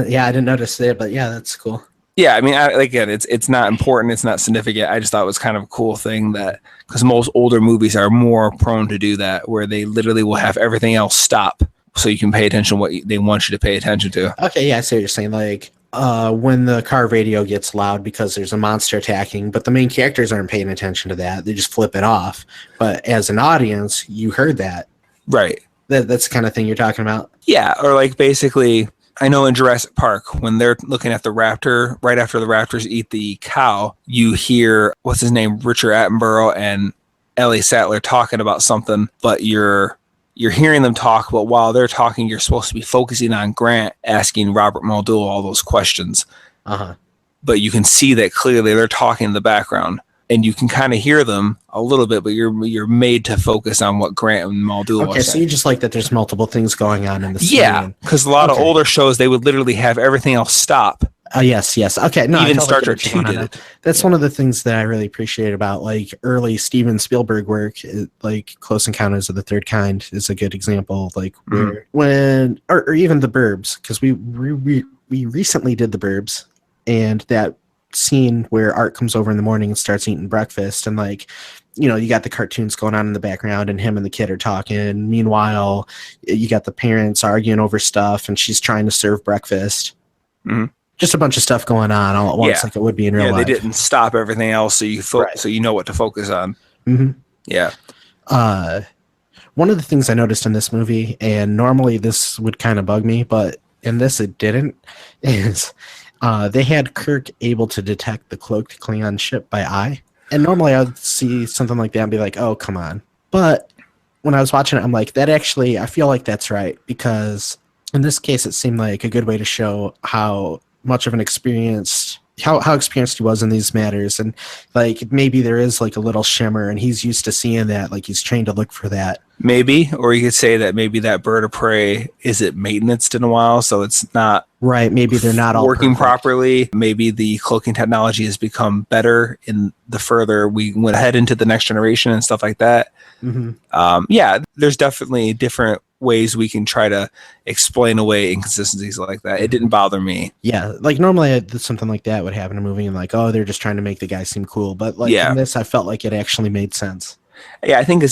yeah, I didn't notice it, but yeah, that's cool. Yeah, again, it's not important, it's not significant. I just thought it was kind of a cool thing that, because most older movies are more prone to do that, where they literally will have everything else stop so you can pay attention to what they want you to pay attention to. Okay, yeah, I see what you're saying. Like when the car radio gets loud because there's a monster attacking, but the main characters aren't paying attention to that. They just flip it off. But as an audience, you heard that. Right. That's the kind of thing you're talking about? Yeah, or like basically... I know in Jurassic Park, when they're looking at the raptor, right after the raptors eat the cow, you hear, what's his name, Richard Attenborough and Ellie Sattler talking about something, but you're hearing them talk, but while they're talking, you're supposed to be focusing on Grant asking Robert Muldoon all those questions. Uh-huh. But you can see that clearly they're talking in the background. and you can kind of hear them a little bit, but you're made to focus on what Grant and Muldoon Okay, so you just like that there's multiple things going on in the scene. Yeah, because a lot of older shows, they would literally have everything else stop. Yes. Okay, no, Even I Star totally Trek 2 did it. That's one of the things that I really appreciate about like early Steven Spielberg work. Like Close Encounters of the Third Kind is a good example. Like when or even The Burbs, because we recently did The Burbs, and that scene where Art comes over in the morning and starts eating breakfast, and like, you know, you got the cartoons going on in the background and him and the kid are talking. Meanwhile, you got the parents arguing over stuff and she's trying to serve breakfast. Just a bunch of stuff going on all at once, like it would be in real life. They didn't stop everything else, so so you know what to focus on. Yeah. One of the things I noticed in this movie, and normally this would kind of bug me, but in this it didn't, is they had Kirk able to detect the cloaked Klingon ship by eye. And normally I'd see something like that and be like, oh, come on. But when I was watching it, I'm like, that actually, I feel like that's right. Because in this case, it seemed like a good way to show how much of an experienced, how experienced he was in these matters. And like, maybe there is like a little shimmer and he's used to seeing that. Like he's trained to look for that. Maybe, or you could say that maybe that bird of prey isn't maintenanced in a while, so it's not right. Maybe they're not all working perfect. properly. Maybe the cloaking technology has become better in the further we went ahead into the next generation and stuff like that. There's definitely different ways we can try to explain away inconsistencies like that. It didn't bother me. Yeah, like normally something like that would happen in a movie and like, oh, they're just trying to make the guy seem cool. But like in this, I felt like it actually made sense. Yeah, I think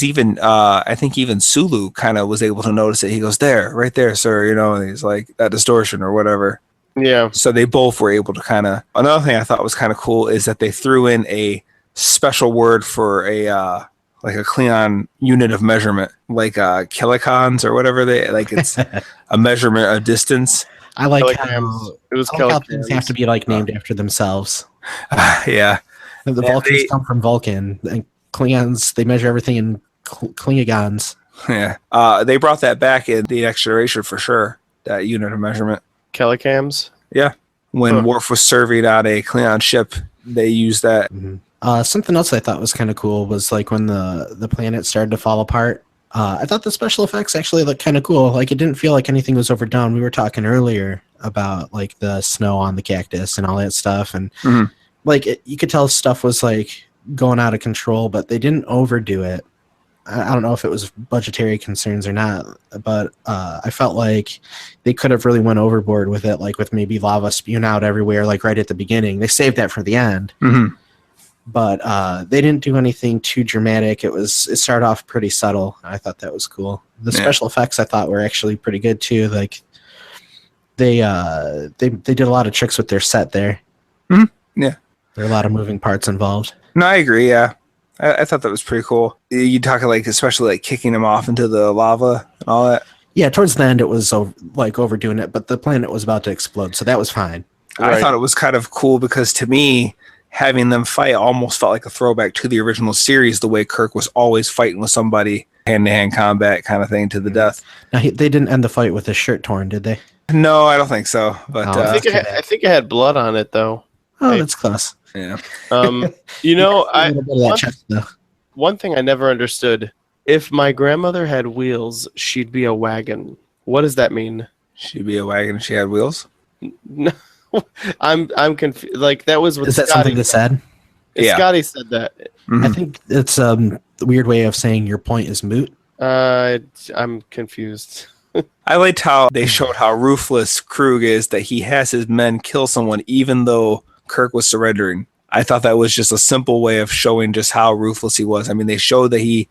even Sulu kind of was able to notice it. He goes, there, right there, sir, you know, and he's like, that distortion or whatever. Yeah. So they both were able to kind of, another thing I thought was kind of cool is that they threw in a special word for like a Klingon unit of measurement, like kilocons or whatever it's a measurement of distance. I like how it was how things have to be like named after themselves. Yeah. And the Vulcans come from Vulcan, and Klingons, they measure everything in Klingons. Yeah. They brought that back in the next generation for sure, that unit of measurement. Kelicams? Yeah. When Worf was serving on a Klingon ship, they used that. Something else I thought was kind of cool was like when the planet started to fall apart. I thought the special effects actually looked kind of cool. Like it didn't feel like anything was overdone. We were talking earlier about like the snow on the cactus and all that stuff, and like you could tell stuff was like going out of control, but they didn't overdo it. I don't know if it was budgetary concerns or not, but I felt like they could have really went overboard with it, like with maybe lava spewing out everywhere, like right at the beginning. They saved that for the end, but they didn't do anything too dramatic. It started off pretty subtle. I thought that was cool. The special effects I thought were actually pretty good too. Like they did a lot of tricks with their set there. Yeah, there are a lot of moving parts involved. No, I agree. Yeah. I thought that was pretty cool. You talking like, especially like kicking him off into the lava and all that. Yeah, towards the end it was like overdoing it, but the planet was about to explode, so that was fine. I thought it was kind of cool because to me, having them fight almost felt like a throwback to the original series, the way Kirk was always fighting with somebody, hand-to-hand combat kind of thing to the death. Now, they didn't end the fight with his shirt torn, did they? No, I don't think so. But I think it had blood on it, though. Oh, that's close. Yeah. You know, one thing I never understood: if my grandmother had wheels, she'd be a wagon. What does that mean? She'd be a wagon if she had wheels? No, I'm confused. Like that was what is that Scotty something they said? Yeah, Scotty said that. I think it's a weird way of saying your point is moot. I'm confused. I liked how they showed how ruthless Krug is, that he has his men kill someone even though Kirk was surrendering. I thought that was just a simple way of showing just how ruthless he was. I mean, they showed that he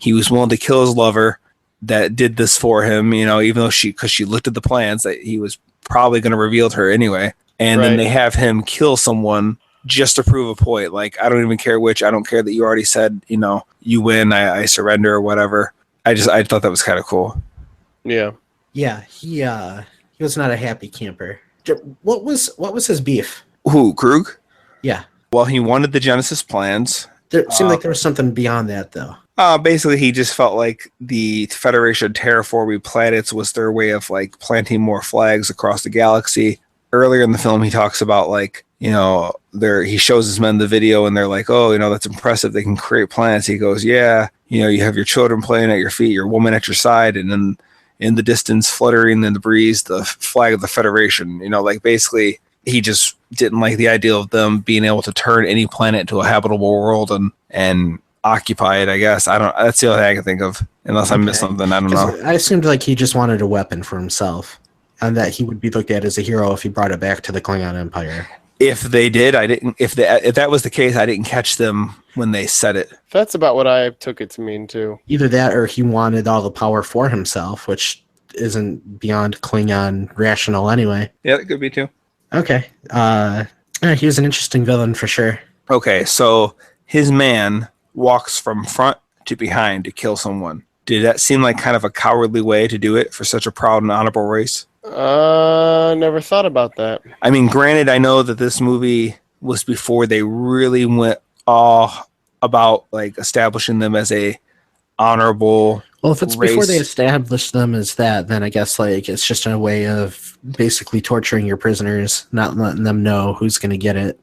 was willing to kill his lover that did this for him, you know, even though because she looked at the plans that he was probably going to reveal to her anyway. And then they have him kill someone just to prove a point. Like, I don't even care which. I don't care that you already said, you know, you win, I surrender or whatever. I thought that was kind of cool. Yeah. Yeah, he was not a happy camper. What was his beef? Who, Krug? Yeah. Well, he wanted the Genesis plans. It seemed like there was something beyond that, though. Basically, he just felt like the Federation terraforming planets was their way of like planting more flags across the galaxy. Earlier in the film, he talks about like he shows his men the video and they're like, oh, that's impressive. They can create planets. He goes, yeah, you have your children playing at your feet, your woman at your side, and then in the distance, fluttering in the breeze, the flag of the Federation. Basically, he just didn't like the idea of them being able to turn any planet into a habitable world and occupy it, I guess. That's the only thing I can think of, unless I missed something. I don't know. I assumed he just wanted a weapon for himself, and that he would be looked at as a hero if he brought it back to the Klingon Empire. If they did, I didn't. If that was the case, I didn't catch them when they said it. That's about what I took it to mean too. Either that, or he wanted all the power for himself, which isn't beyond Klingon rational anyway. Yeah, that could be too. Okay. He was an interesting villain for sure. Okay, so his man walks from front to behind to kill someone. Did that seem like kind of a cowardly way to do it for such a proud and honorable race? Never thought about that. I mean, granted, I know that this movie was before they really went all about establishing them as a honorable. Well, if it's race. Before they established them as that, then I guess it's just a way of basically torturing your prisoners, not letting them know who's going to get it.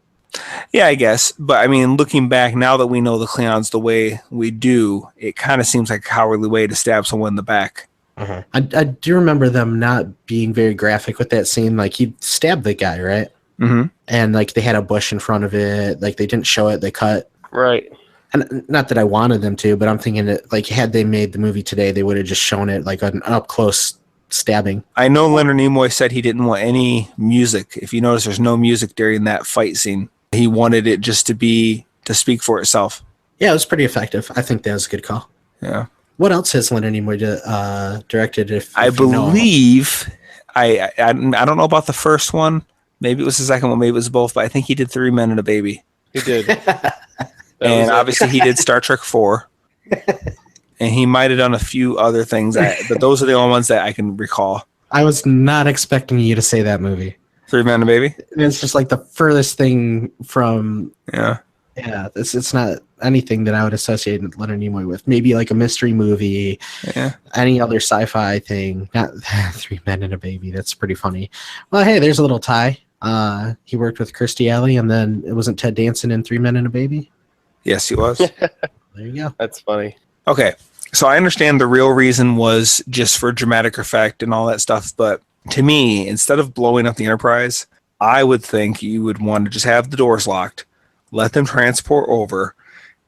Yeah, I guess. But I mean, looking back, now that we know the Klingons the way we do, it kind of seems like a cowardly way to stab someone in the back. Uh-huh. I do remember them not being very graphic with that scene. He stabbed the guy, right? Mm-hmm. And they had a bush in front of it. They didn't show it. They cut. Right. And not that I wanted them to, but I'm thinking that had they made the movie today, they would have just shown it an up close stabbing. I know Leonard Nimoy said he didn't want any music. If you notice, there's no music during that fight scene. He wanted it just to speak for itself. Yeah, it was pretty effective. I think that was a good call. Yeah. What else has Leonard Nimoy directed? I believe I don't know about the first one. Maybe it was the second one. Maybe it was both. But I think he did 3 Men and a Baby. He did. And obviously he did Star Trek 4. And he might have done a few other things. But those are the only ones that I can recall. I was not expecting you to say that movie. 3 Men and a Baby? It's just the furthest thing from... Yeah. Yeah, it's not anything that I would associate Leonard Nimoy with. Maybe a mystery movie, any other sci-fi thing. Not 3 Men and a Baby. That's pretty funny. Well, hey, there's a little tie. He worked with Kirstie Alley, and then it wasn't Ted Danson in 3 Men and a Baby? Yes, he was. There you go. That's funny. Okay, so I understand the real reason was just for dramatic effect and all that stuff, but to me, instead of blowing up the Enterprise, I would think you would want to just have the doors locked, let them transport over,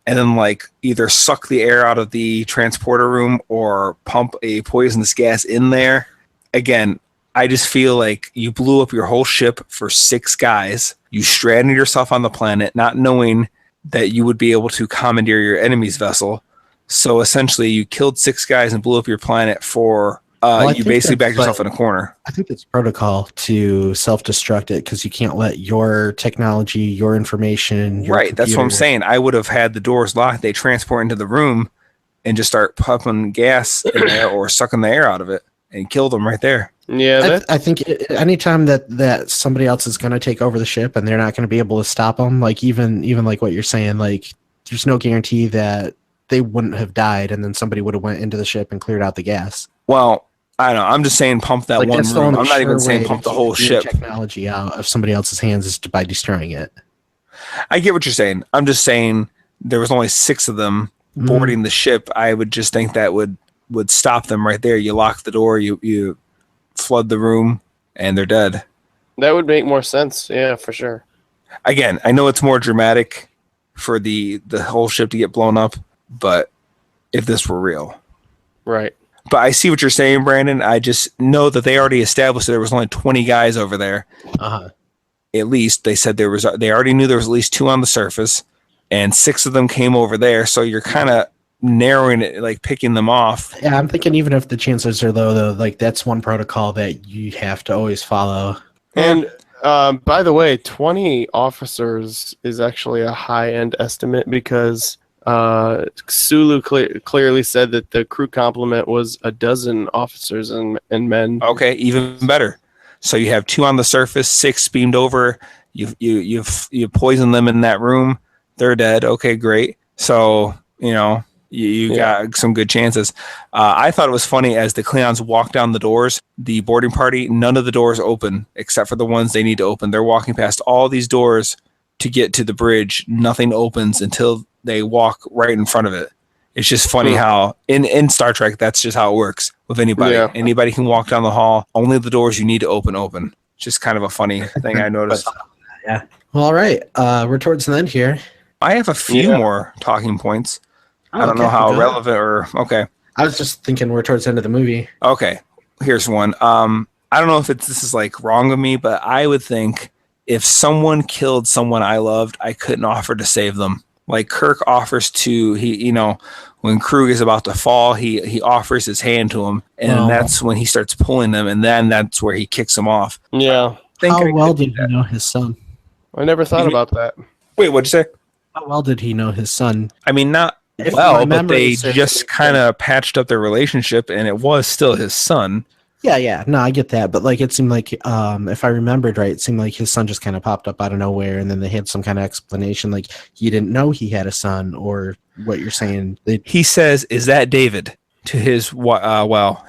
and then either suck the air out of the transporter room or pump a poisonous gas in there. Again, I just feel like you blew up your whole ship for 6 guys. You stranded yourself on the planet, not knowing that you would be able to commandeer your enemy's vessel. So essentially, you killed 6 guys and blew up your planet for... you basically backed yourself in a corner. I think it's protocol to self-destruct it because you can't let your technology, your information, your right. That's what I'm saying. I would have had the doors locked. They transport into the room and just start pumping gas in there or sucking the air out of it and kill them right there. Yeah, I think anytime that somebody else is going to take over the ship and they're not going to be able to stop them, even what you're saying, there's no guarantee that they wouldn't have died and then somebody would have went into the ship and cleared out the gas. Well, I don't know. I'm just saying pump that one room. I'm not even saying pump the whole ship. Technology out of somebody else's hands is by destroying it. I get what you're saying. I'm just saying there was only 6 of them boarding the ship. I would just think that would stop them right there. You lock the door, you flood the room, and they're dead. That would make more sense. Yeah, for sure. Again, I know it's more dramatic for the whole ship to get blown up, but if this were real. Right. But I see what you're saying, Brandon. I just know that they already established that there was only 20 guys over there. Uh-huh. At least they said they already knew there was at least 2 on the surface, and 6 of them came over there. So you're kind of narrowing it, picking them off. Yeah, I'm thinking even if the chances are low, though, that's one protocol that you have to always follow. And by the way, 20 officers is actually a high-end estimate because Sulu clearly said that the crew complement was 12 officers and men. Okay, even better. So you have 2 on the surface, 6 beamed over. You poison them in that room. They're dead. Okay, great. So you got some good chances. I thought it was funny as the Klingons walk down the doors, the boarding party, none of the doors open except for the ones they need to open. They're walking past all these doors to get to the bridge. Nothing opens until they walk right in front of it. It's just funny how in Star Trek, that's just how it works with anybody. Yeah. Anybody can walk down the hall. Only the doors you need to open. It's just kind of a funny thing I noticed. Yeah. Well, all right. We're towards the end here. I have a few more talking points. I don't know how relevant or okay. I was just thinking we're towards the end of the movie. Okay, here's one. I don't know if this is like wrong of me, but I would think if someone killed someone I loved, I couldn't offer to save them. Like Kirk offers to when Krug is about to fall, he offers his hand to him, and that's when he starts pulling them, and then that's where he kicks him off. Yeah. How well did he know his son? I never thought about that. Wait, what'd you say? How well did he know his son? I mean, not well, but they just kind of patched up their relationship, and it was still his son. Yeah. No, I get that. But like, it seemed like, if I remembered right, it seemed like his son just kind of popped up out of nowhere, and then they had some kind of explanation, like he didn't know he had a son, or what you're saying. He says, "Is that David?" to his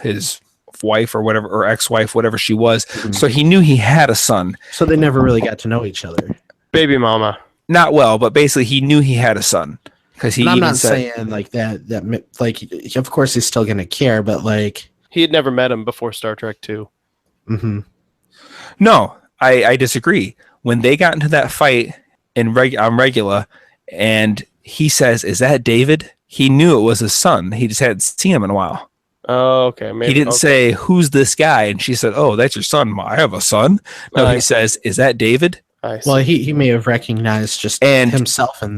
his wife or whatever, or ex-wife, whatever she was. Mm-hmm. So he knew he had a son. So they never really got to know each other. Baby mama. Not well, but basically he knew he had a son. Because I'm not saying like that like, of course he's still going to care, but like, he had never met him before Star Trek 2. Mm-hmm. No, I disagree. When they got into that fight on Regula, and he says, "Is that David?" He knew it was his son. He just hadn't seen him in a while. Oh, okay. Maybe, he didn't say, "Who's this guy?" And she said, "Oh, that's your son. I have a son." No, he says, "Is that David?" Well, he may have recognized just himself in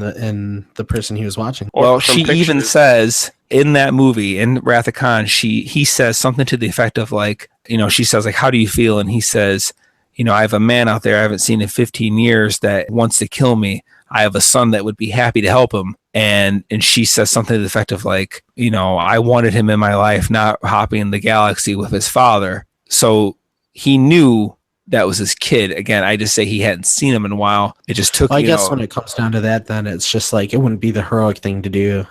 the person he was watching. Well, she even says in that movie, in Wrath of Khan, he says something to the effect of like, she says like, "How do you feel?" And he says, "I have a man out there I haven't seen in 15 years that wants to kill me. I have a son that would be happy to help him." And she says something to the effect of like, "I wanted him in my life, not hopping the galaxy with his father." So he knew that was his kid. Again, I just say he hadn't seen him in a while. It just took. I guess when it comes down to that, then it's just like it wouldn't be the heroic thing to do.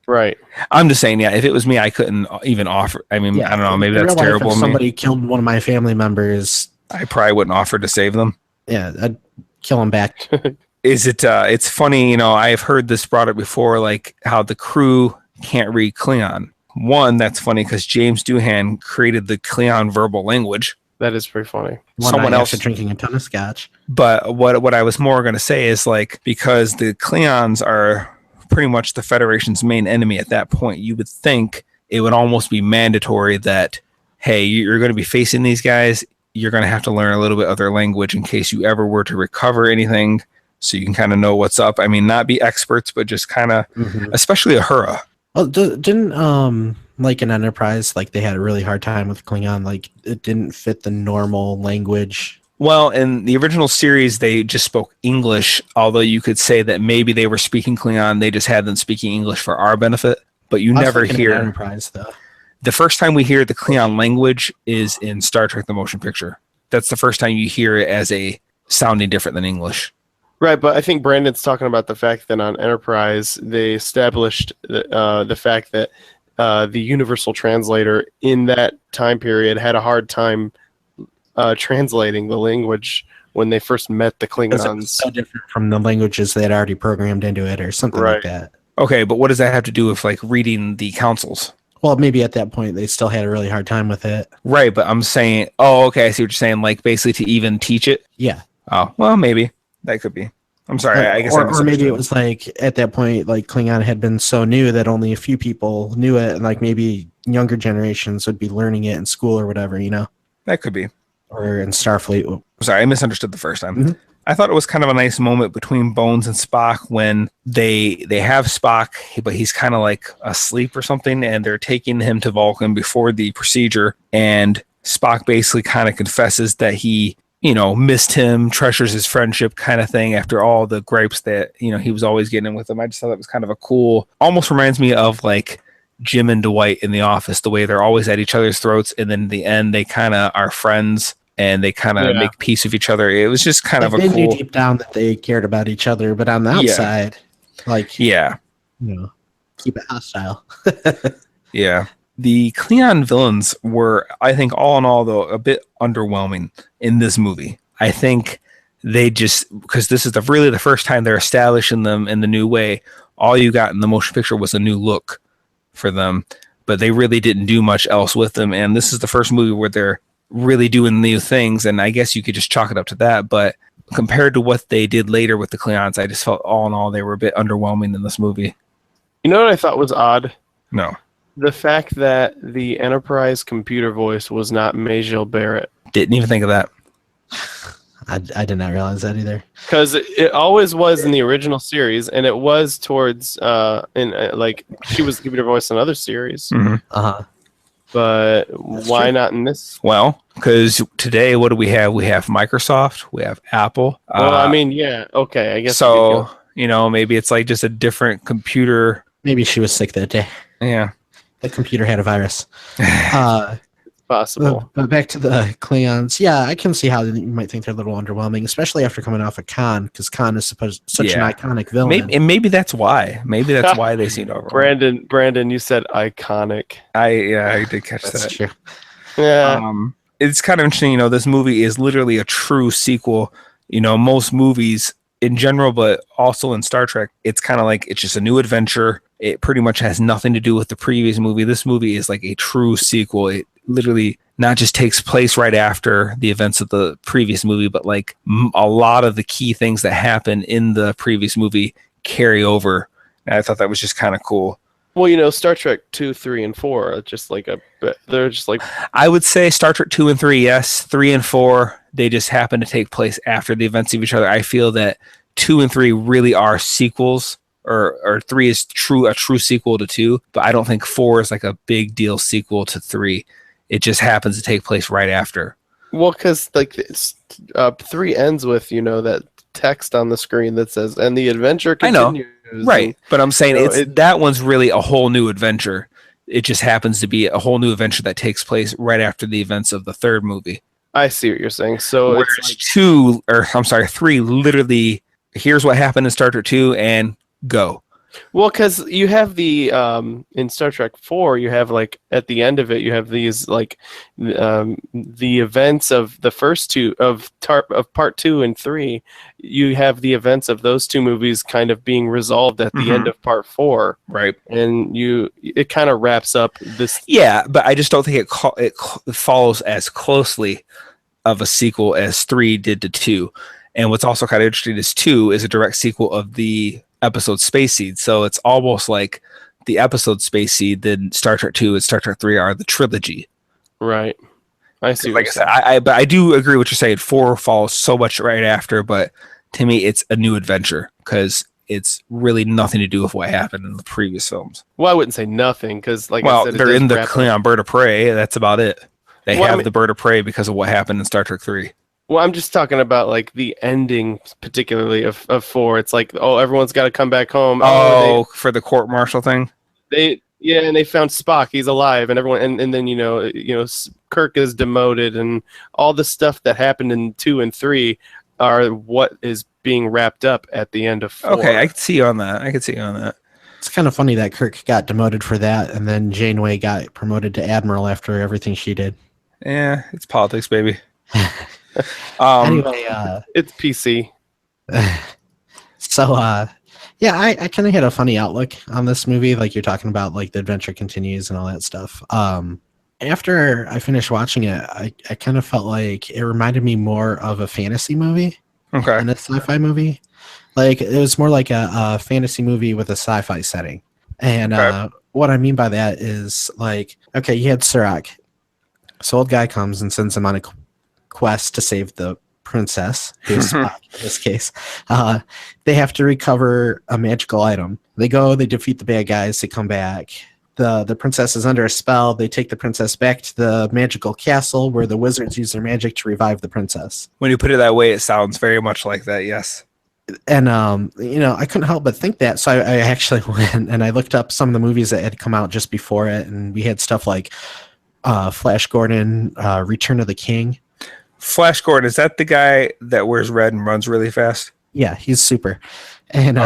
Right. I'm just saying, if it was me, I couldn't even offer. I mean, I don't know. Maybe that's terrible. If somebody killed one of my family members, I probably wouldn't offer to save them. Yeah, I'd kill him back. Is it? It's funny. I've heard this brought up before, like how the crew can't read Klingon. One, that's funny because James Doohan created the Klingon verbal language. That is pretty funny. Someone else drinking a ton of scotch. But what I was more going to say is like, because the Klingons are pretty much the Federation's main enemy at that point, you would think it would almost be mandatory that, hey, you're going to be facing these guys. You're going to have to learn a little bit of their language in case you ever were to recover anything, so you can kind of know what's up. I mean, not be experts, but just kind of, especially Uhura. Well, didn't like an Enterprise, like they had a really hard time with Klingon, like it didn't fit the normal language. Well, in the original series, they just spoke English, although you could say that maybe they were speaking Klingon, they just had them speaking English for our benefit. But you never hear Enterprise, though. The first time we hear the Klingon language is in Star Trek: The Motion Picture. That's the first time you hear it as a sounding different than English. Right, but I think Brandon's talking about the fact that on Enterprise, they established the fact that the universal translator in that time period had a hard time translating the language when they first met the Klingons. It's so different from the languages they had already programmed into it or something like that. Okay, but what does that have to do with like reading the councils? Well, maybe at that point they still had a really hard time with it. Right, but I'm saying, okay, I see what you're saying, like basically to even teach it? Yeah. Oh, well, maybe. That could be. I'm sorry, I guess or maybe it was like at that point, like Klingon had been so new that only a few people knew it, and like maybe younger generations would be learning it in school or whatever, That could be. Or in Starfleet. I'm sorry, I misunderstood the first time. Mm-hmm. I thought it was kind of a nice moment between Bones and Spock when they have Spock, but he's kind of like asleep or something, and they're taking him to Vulcan before the procedure, and Spock basically kind of confesses that he missed him, treasures his friendship kind of thing after all the gripes that, he was always getting with him. I just thought that was kind of a cool, almost reminds me of like Jim and Dwight in The Office, the way they're always at each other's throats. And then in the end, they kind of are friends and they kind of make peace with each other. It was just kind of a cool. They knew deep down that they cared about each other, but on the outside, Keep it hostile. Yeah. The Klingon villains were, I think, all in all, though, a bit underwhelming in this movie. I think they just, because this is really the first time they're establishing them in the new way, all you got in the motion picture was a new look for them, but they really didn't do much else with them. And this is the first movie where they're really doing new things, and I guess you could just chalk it up to that. But compared to what they did later with the Klingons, I just felt all in all they were a bit underwhelming in this movie. You know what I thought was odd? No. The fact that the Enterprise computer voice was not Majel Barrett. Didn't even think of that. I did not realize that either. Because it always was in the original series, and it was towards like she was the computer voice in other series. Mm-hmm. Uh-huh. But That's why true. not in this? Well, because today, what do we have? We have Microsoft, we have Apple. Well, I mean, yeah, okay, I guess. So, maybe it's like just a different computer. Maybe she was sick that day. Yeah. The computer had a virus. Possible. But back to the Klingons. Yeah, I can see how you might think they're a little underwhelming, especially after coming off of Khan, because Khan is such an iconic villain. Maybe that's why. Maybe that's why they seem overwhelming. Brandon, you said iconic. I did catch That's that. true. Yeah. It's kind of interesting, this movie is literally a true sequel. Most movies in general, but also in Star Trek, it's kind of like it's just a new adventure. It pretty much has nothing to do with the previous movie. This movie is like a true sequel. It literally not just takes place right after the events of the previous movie, but like a lot of the key things that happen in the previous movie carry over. And I thought that was just kind of cool. Well, Star Trek 2, 3, and 4 are just like they're just like. I would say Star Trek 2 and 3, yes. 3 and 4, they just happen to take place after the events of each other. I feel that 2 and 3 really are sequels, or 3 is a true sequel to 2, but I don't think 4 is like a big deal sequel to 3. It just happens to take place right after. Well, because like 3 ends with that text on the screen that says, "And the adventure continues." I know, right? But I'm saying that one's really a whole new adventure. It just happens to be a whole new adventure that takes place right after the events of the third movie. I see what you're saying. So whereas it's 3 literally, here's what happened in Star Trek 2 and go. Well, because you have the in Star Trek 4, you have like at the end of it, you have these like the events of the first two of part 2 and 3. You have the events of those two movies kind of being resolved at the end of part 4, right? And it kind of wraps up this. Yeah, but I just don't think it follows as closely of a sequel as 3 did to 2. And what's also kind of interesting is 2 is a direct sequel of the episode Space Seed, so it's almost like the episode Space Seed, then Star Trek 2 and Star Trek 3 are the trilogy. Right. I see. Like I said, but I do agree what you're saying. 4 follows so much right after, but to me, it's a new adventure because it's really nothing to do with what happened in the previous films. Well, I wouldn't say nothing because, like I said, they're in the Klingon bird of prey. That's about it. They have the bird of prey because of what happened in Star Trek 3. Well, I'm just talking about like the ending, particularly of 4. It's like, oh, everyone's got to come back home. For the court-martial thing. And they found Spock. He's alive, and everyone, and then Kirk is demoted, and all the stuff that happened in 2 and 3 are what is being wrapped up at the end of 4. Okay, I can see you on that. It's kind of funny that Kirk got demoted for that, and then Janeway got promoted to Admiral after everything she did. Yeah, it's politics, baby. Anyway, it's PC. So, I kind of had a funny outlook on this movie. Like you're talking about, like the adventure continues and all that stuff. After I finished watching it, I kind of felt like it reminded me more of a fantasy movie than a sci-fi movie. Like it was more like a fantasy movie with a sci-fi setting. And what I mean by that is like, okay, you had Surak. This old guy comes and sends him on a quest to save the princess, who's Spock in this case. They have to recover a magical item. They go, they defeat the bad guys, they come back. The princess is under a spell. They take the princess back to the magical castle where the wizards use their magic to revive the princess. When you put it that way, it sounds very much like that, yes. And, I couldn't help but think that. So I actually went and I looked up some of the movies that had come out just before it. And we had stuff like Flash Gordon, Return of the King. Flash Gordon, is that the guy that wears red and runs really fast? Yeah, he's super. And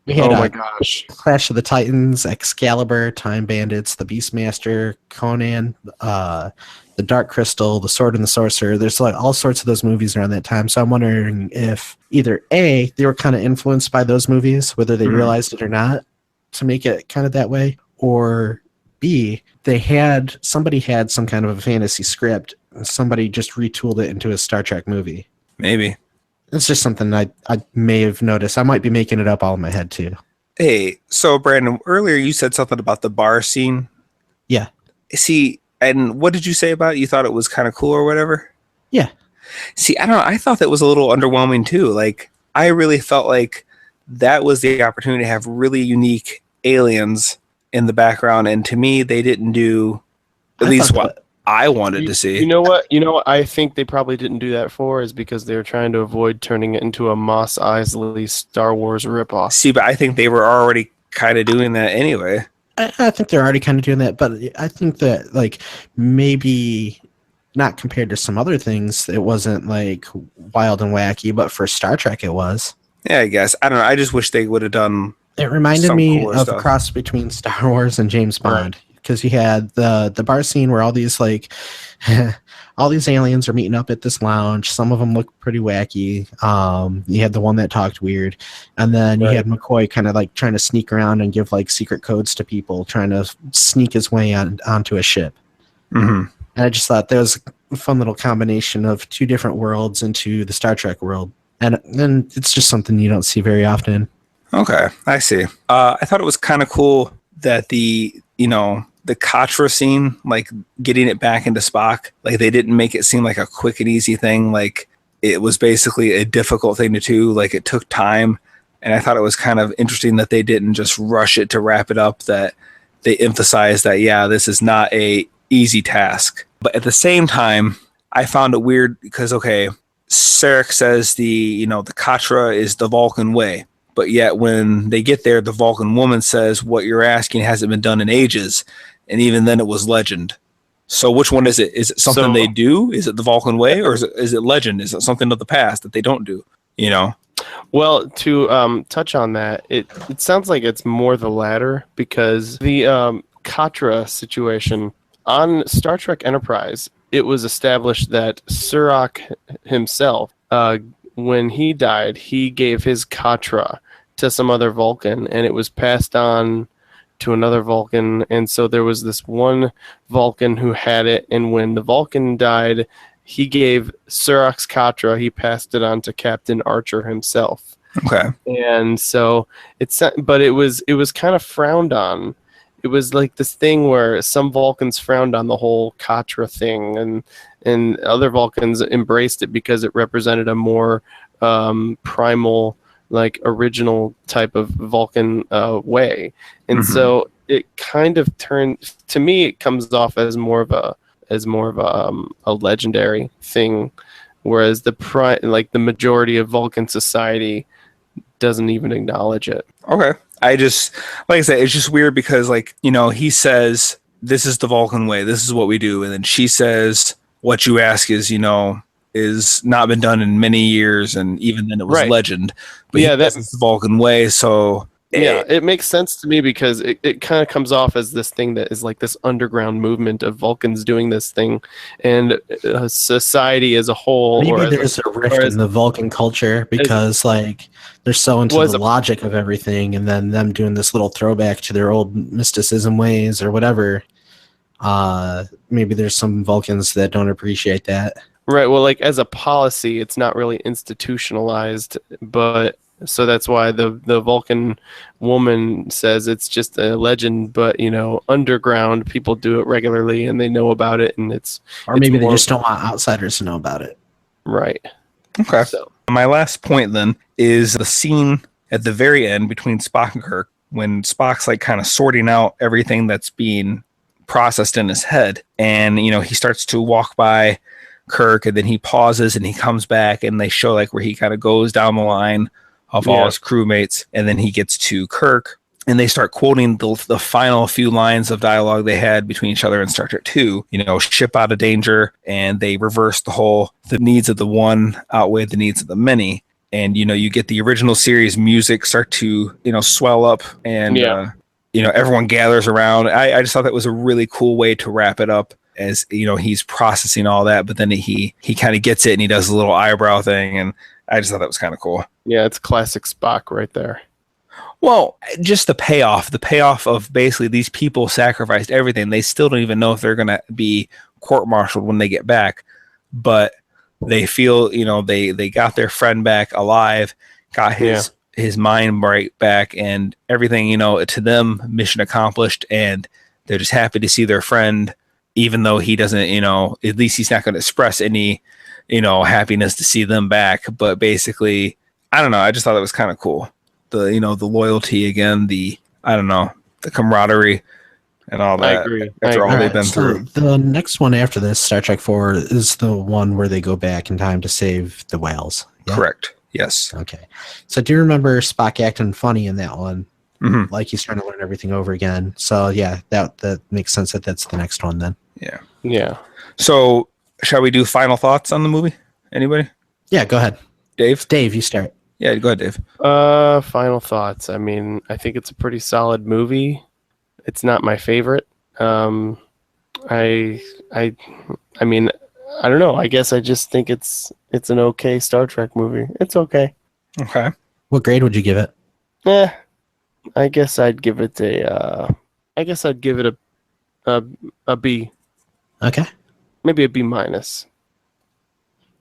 We had Oh my gosh. Clash of the Titans, Excalibur, Time Bandits, The Beastmaster, Conan, The Dark Crystal, The Sword and the Sorcerer. There's like all sorts of those movies around that time. So I'm wondering if either A, they were kind of influenced by those movies, whether they realized it or not, to make it kind of that way, or B, somebody had some kind of a fantasy script and somebody just retooled it into a Star Trek movie. Maybe. It's just something I may have noticed. I might be making it up all in my head too. Hey, so Brandon, earlier you said something about the bar scene. Yeah. See, and what did you say about it? You thought it was kind of cool or whatever? Yeah. See, I don't know. I thought that was a little underwhelming too. Like, I really felt like that was the opportunity to have really unique aliens in the background. And to me, they didn't do at least what I wanted to see. You know what? I think they probably didn't do that is because they were trying to avoid turning it into a Mos Eisley Star Wars ripoff. See, but I think they were already kind of doing that anyway. I think they're already kind of doing that, but I think that like maybe not compared to some other things, it wasn't like wild and wacky, but for Star Trek it was. Yeah, I guess. I don't know. I just wish they would have done. It reminded me of stuff. A cross between Star Wars and James Bond. Because you had the bar scene where all these like all these aliens are meeting up at this lounge. Some of them look pretty wacky. You had the one that talked weird, and then you had McCoy kind of like trying to sneak around and give like secret codes to people, trying to sneak his way onto a ship. Mm-hmm. And I just thought there was a fun little combination of two different worlds into the Star Trek world, and it's just something you don't see very often. Okay, I see. I thought it was kind of cool that the Katra scene, like getting it back into Spock, like they didn't make it seem like a quick and easy thing. Like it was basically a difficult thing to do. Like it took time. And I thought it was kind of interesting that they didn't just rush it to wrap it up, that they emphasized that, yeah, this is not a easy task. But at the same time, I found it weird because, okay, Sarek says the Katra is the Vulcan way. But yet when they get there, the Vulcan woman says, what you're asking hasn't been done in ages. And even then it was legend. So which one is it? Is it something they do? Is it the Vulcan way? Or is it legend? Is it something of the past that they don't do? Well, to touch on that, it sounds like it's more the latter, because the Katra situation on Star Trek Enterprise, it was established that Surak himself, when he died, he gave his Katra to some other Vulcan, and it was passed on to another Vulcan. And so there was this one Vulcan who had it, and when the Vulcan died, he gave Surak's Katra, he passed it on to Captain Archer himself. Okay. And so it was kind of frowned on. It was like this thing where some Vulcans frowned on the whole Katra thing, and other Vulcans embraced it because it represented a more primal, like original type of Vulcan way. And so it kind of turned, to me, it comes off as more of a legendary thing, whereas the majority of Vulcan society doesn't even acknowledge it. Okay. I just, like I said, it's just weird because, like, he says, this is the Vulcan way, this is what we do. And then she says, what you ask is not been done in many years. And even then it was legend. But yeah, that's the Vulcan way. So it makes sense to me because it kind of comes off as this thing that is like this underground movement of Vulcans doing this thing, and society as a whole. Maybe there's a rift in the Vulcan culture because they're so into the logic of everything, and then them doing this little throwback to their old mysticism ways or whatever. Maybe there's some Vulcans that don't appreciate that. Right. Well, like as a policy, it's not really institutionalized, but so that's why the Vulcan woman says it's just a legend, but underground people do it regularly and they know about it, and maybe they just don't want outsiders to know about it. Right. Okay. So my last point then is the scene at the very end between Spock and Kirk, when Spock's like kind of sorting out everything that's being processed in his head, and he starts to walk by Kirk, and then he pauses and he comes back, and they show like where he kind of goes down the line of all his crewmates, and then he gets to Kirk, and they start quoting the final few lines of dialogue they had between each other in Star Trek 2, ship out of danger, and they reverse the needs of the one outweigh the needs of the many. and you get the original series music start to swell up, and everyone gathers around. I just thought that was a really cool way to wrap it up, as he's processing all that, but then he kind of gets it and he does a little eyebrow thing, and I just thought that was kind of cool. Yeah, it's classic Spock right there. Well, just the payoff of basically these people sacrificed everything. They still don't even know if they're going to be court-martialed when they get back, but they feel, they got their friend back alive, got his mind right back, and everything, to them, mission accomplished, and they're just happy to see their friend, even though he doesn't, at least he's not going to express any, happiness to see them back. But basically, I don't know, I just thought it was kind of cool. The loyalty again, the camaraderie and all that. I agree. After all they've been through. The next one after this, Star Trek 4, is the one where they go back in time to save the whales. Yeah? Correct. Yes. Okay. So do you remember Spock acting funny in that one? Mm-hmm. Like he's trying to learn everything over again. So yeah, that makes sense that that's the next one then. Yeah. Yeah. So shall we do final thoughts on the movie? Anybody? Yeah, go ahead. Dave? Dave, you start. Yeah, go ahead, Dave. Final thoughts. I mean, I think it's a pretty solid movie. It's not my favorite. I mean, I don't know. I guess I just think it's an okay Star Trek movie. It's okay. Okay. What grade would you give it? I guess I'd give it a B. Okay. Maybe a B minus.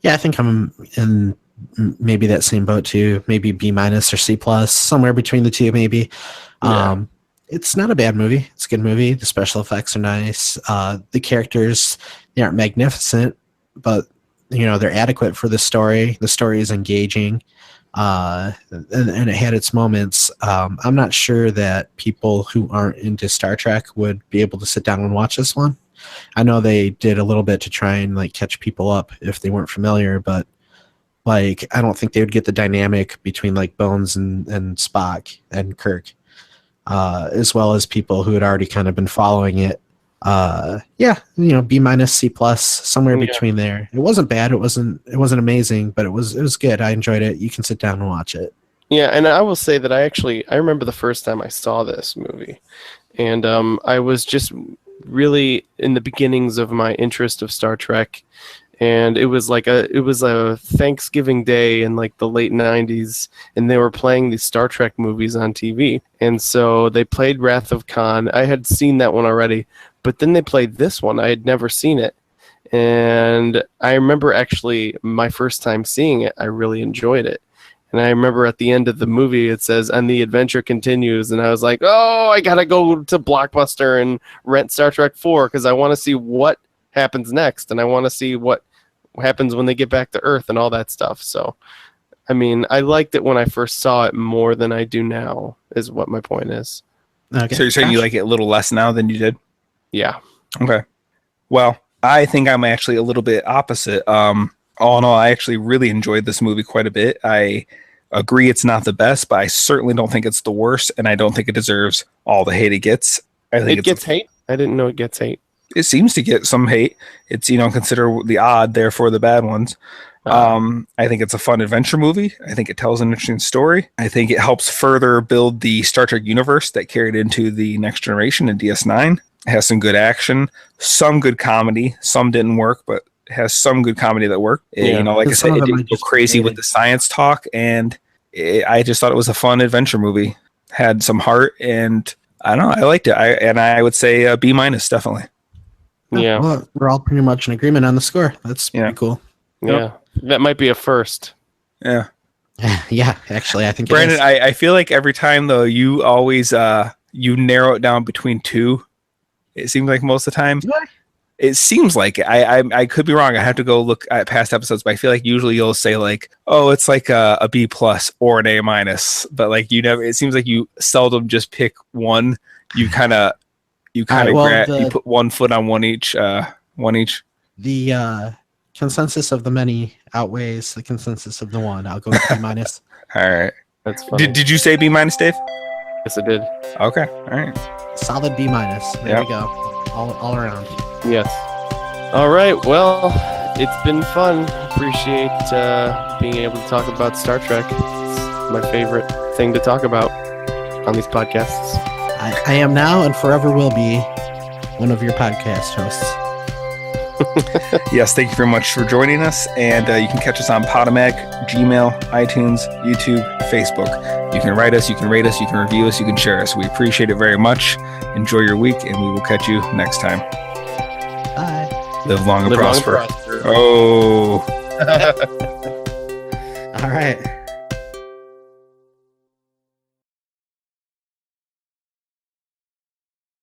Yeah, I think I'm in maybe that same boat too. Maybe B minus or C plus, somewhere between the two, maybe. Yeah. It's not a bad movie. It's a good movie. The special effects are nice. The characters, they aren't magnificent, but they're adequate for the story. The story is engaging, and it had its moments. I'm not sure that people who aren't into Star Trek would be able to sit down and watch this one. I know they did a little bit to try and catch people up if they weren't familiar, but I don't think they would get the dynamic between Bones and Spock and Kirk, as well as people who had already kind of been following it. B minus, C plus, somewhere between there. It wasn't bad. It wasn't amazing, but it was good. I enjoyed it. You can sit down and watch it. Yeah, and I will say that I remember the first time I saw this movie, and I was just really in the beginnings of my interest of Star Trek, and it was a Thanksgiving Day in the late 90s, and they were playing these Star Trek movies on TV, and so they played Wrath of Khan. I had seen that one already, but then they played this one. I had never seen it, and I remember actually my first time seeing it, I really enjoyed it. And I remember at the end of the movie, it says, "And the adventure continues." And I was like, oh, I got to go to Blockbuster and rent Star Trek 4 because I want to see what happens next. And I want to see what happens when they get back to Earth and all that stuff. So, I mean, I liked it when I first saw it more than I do now, is what my point is. Okay. So you're saying you like it a little less now than you did? Yeah. Okay. Well, I think I'm actually a little bit opposite. All in all, I actually really enjoyed this movie quite a bit. I agree it's not the best, but I certainly don't think it's the worst, and I don't think it deserves all the hate it gets. I think it gets hate? I didn't know it gets hate. It seems to get some hate. It's, consider the odd, therefore the bad ones. I think it's a fun adventure movie. I think it tells an interesting story. I think it helps further build the Star Trek universe that carried into the Next Generation and DS9. It has some good action, some good comedy. Some didn't work, but has some good comedy that worked. Yeah. Like I said, it didn't go crazy with the science talk, and I just thought it was a fun adventure movie. Had some heart, and I don't know, I liked it. I would say a B minus, definitely. Yeah. Well, we're all pretty much in agreement on the score. That's pretty cool. Yeah. That might be a first. Yeah. Yeah, actually, I think Brandon, I feel like every time, though, you always you narrow it down between two. It seems like most of the time. It seems like I could be wrong. I have to go look at past episodes, but I feel like usually you'll say it's like a B plus or an A minus, but you never. It seems like you seldom just pick one. You kind of you put 1 foot on one each. The consensus of the many outweighs the consensus of the one. I'll go with B minus. All right, that's funny. Did you say B minus, Dave? Yes, I did. Okay, all right. Solid B minus. There we go. All around. Yes. All right. Well, It's been fun. Appreciate being able to talk about Star Trek. It's my favorite thing to talk about on these podcasts. I am now and forever will be one of your podcast hosts. Yes, thank you very much for joining us. And you can catch us on Podomatic, Gmail, iTunes, YouTube, Facebook. You can write us, you can rate us, you can review us, you can share us. We appreciate it very much. Enjoy your week, and we will catch you next time. Bye. Live long and Live long and prosper. prosper. Oh. All right.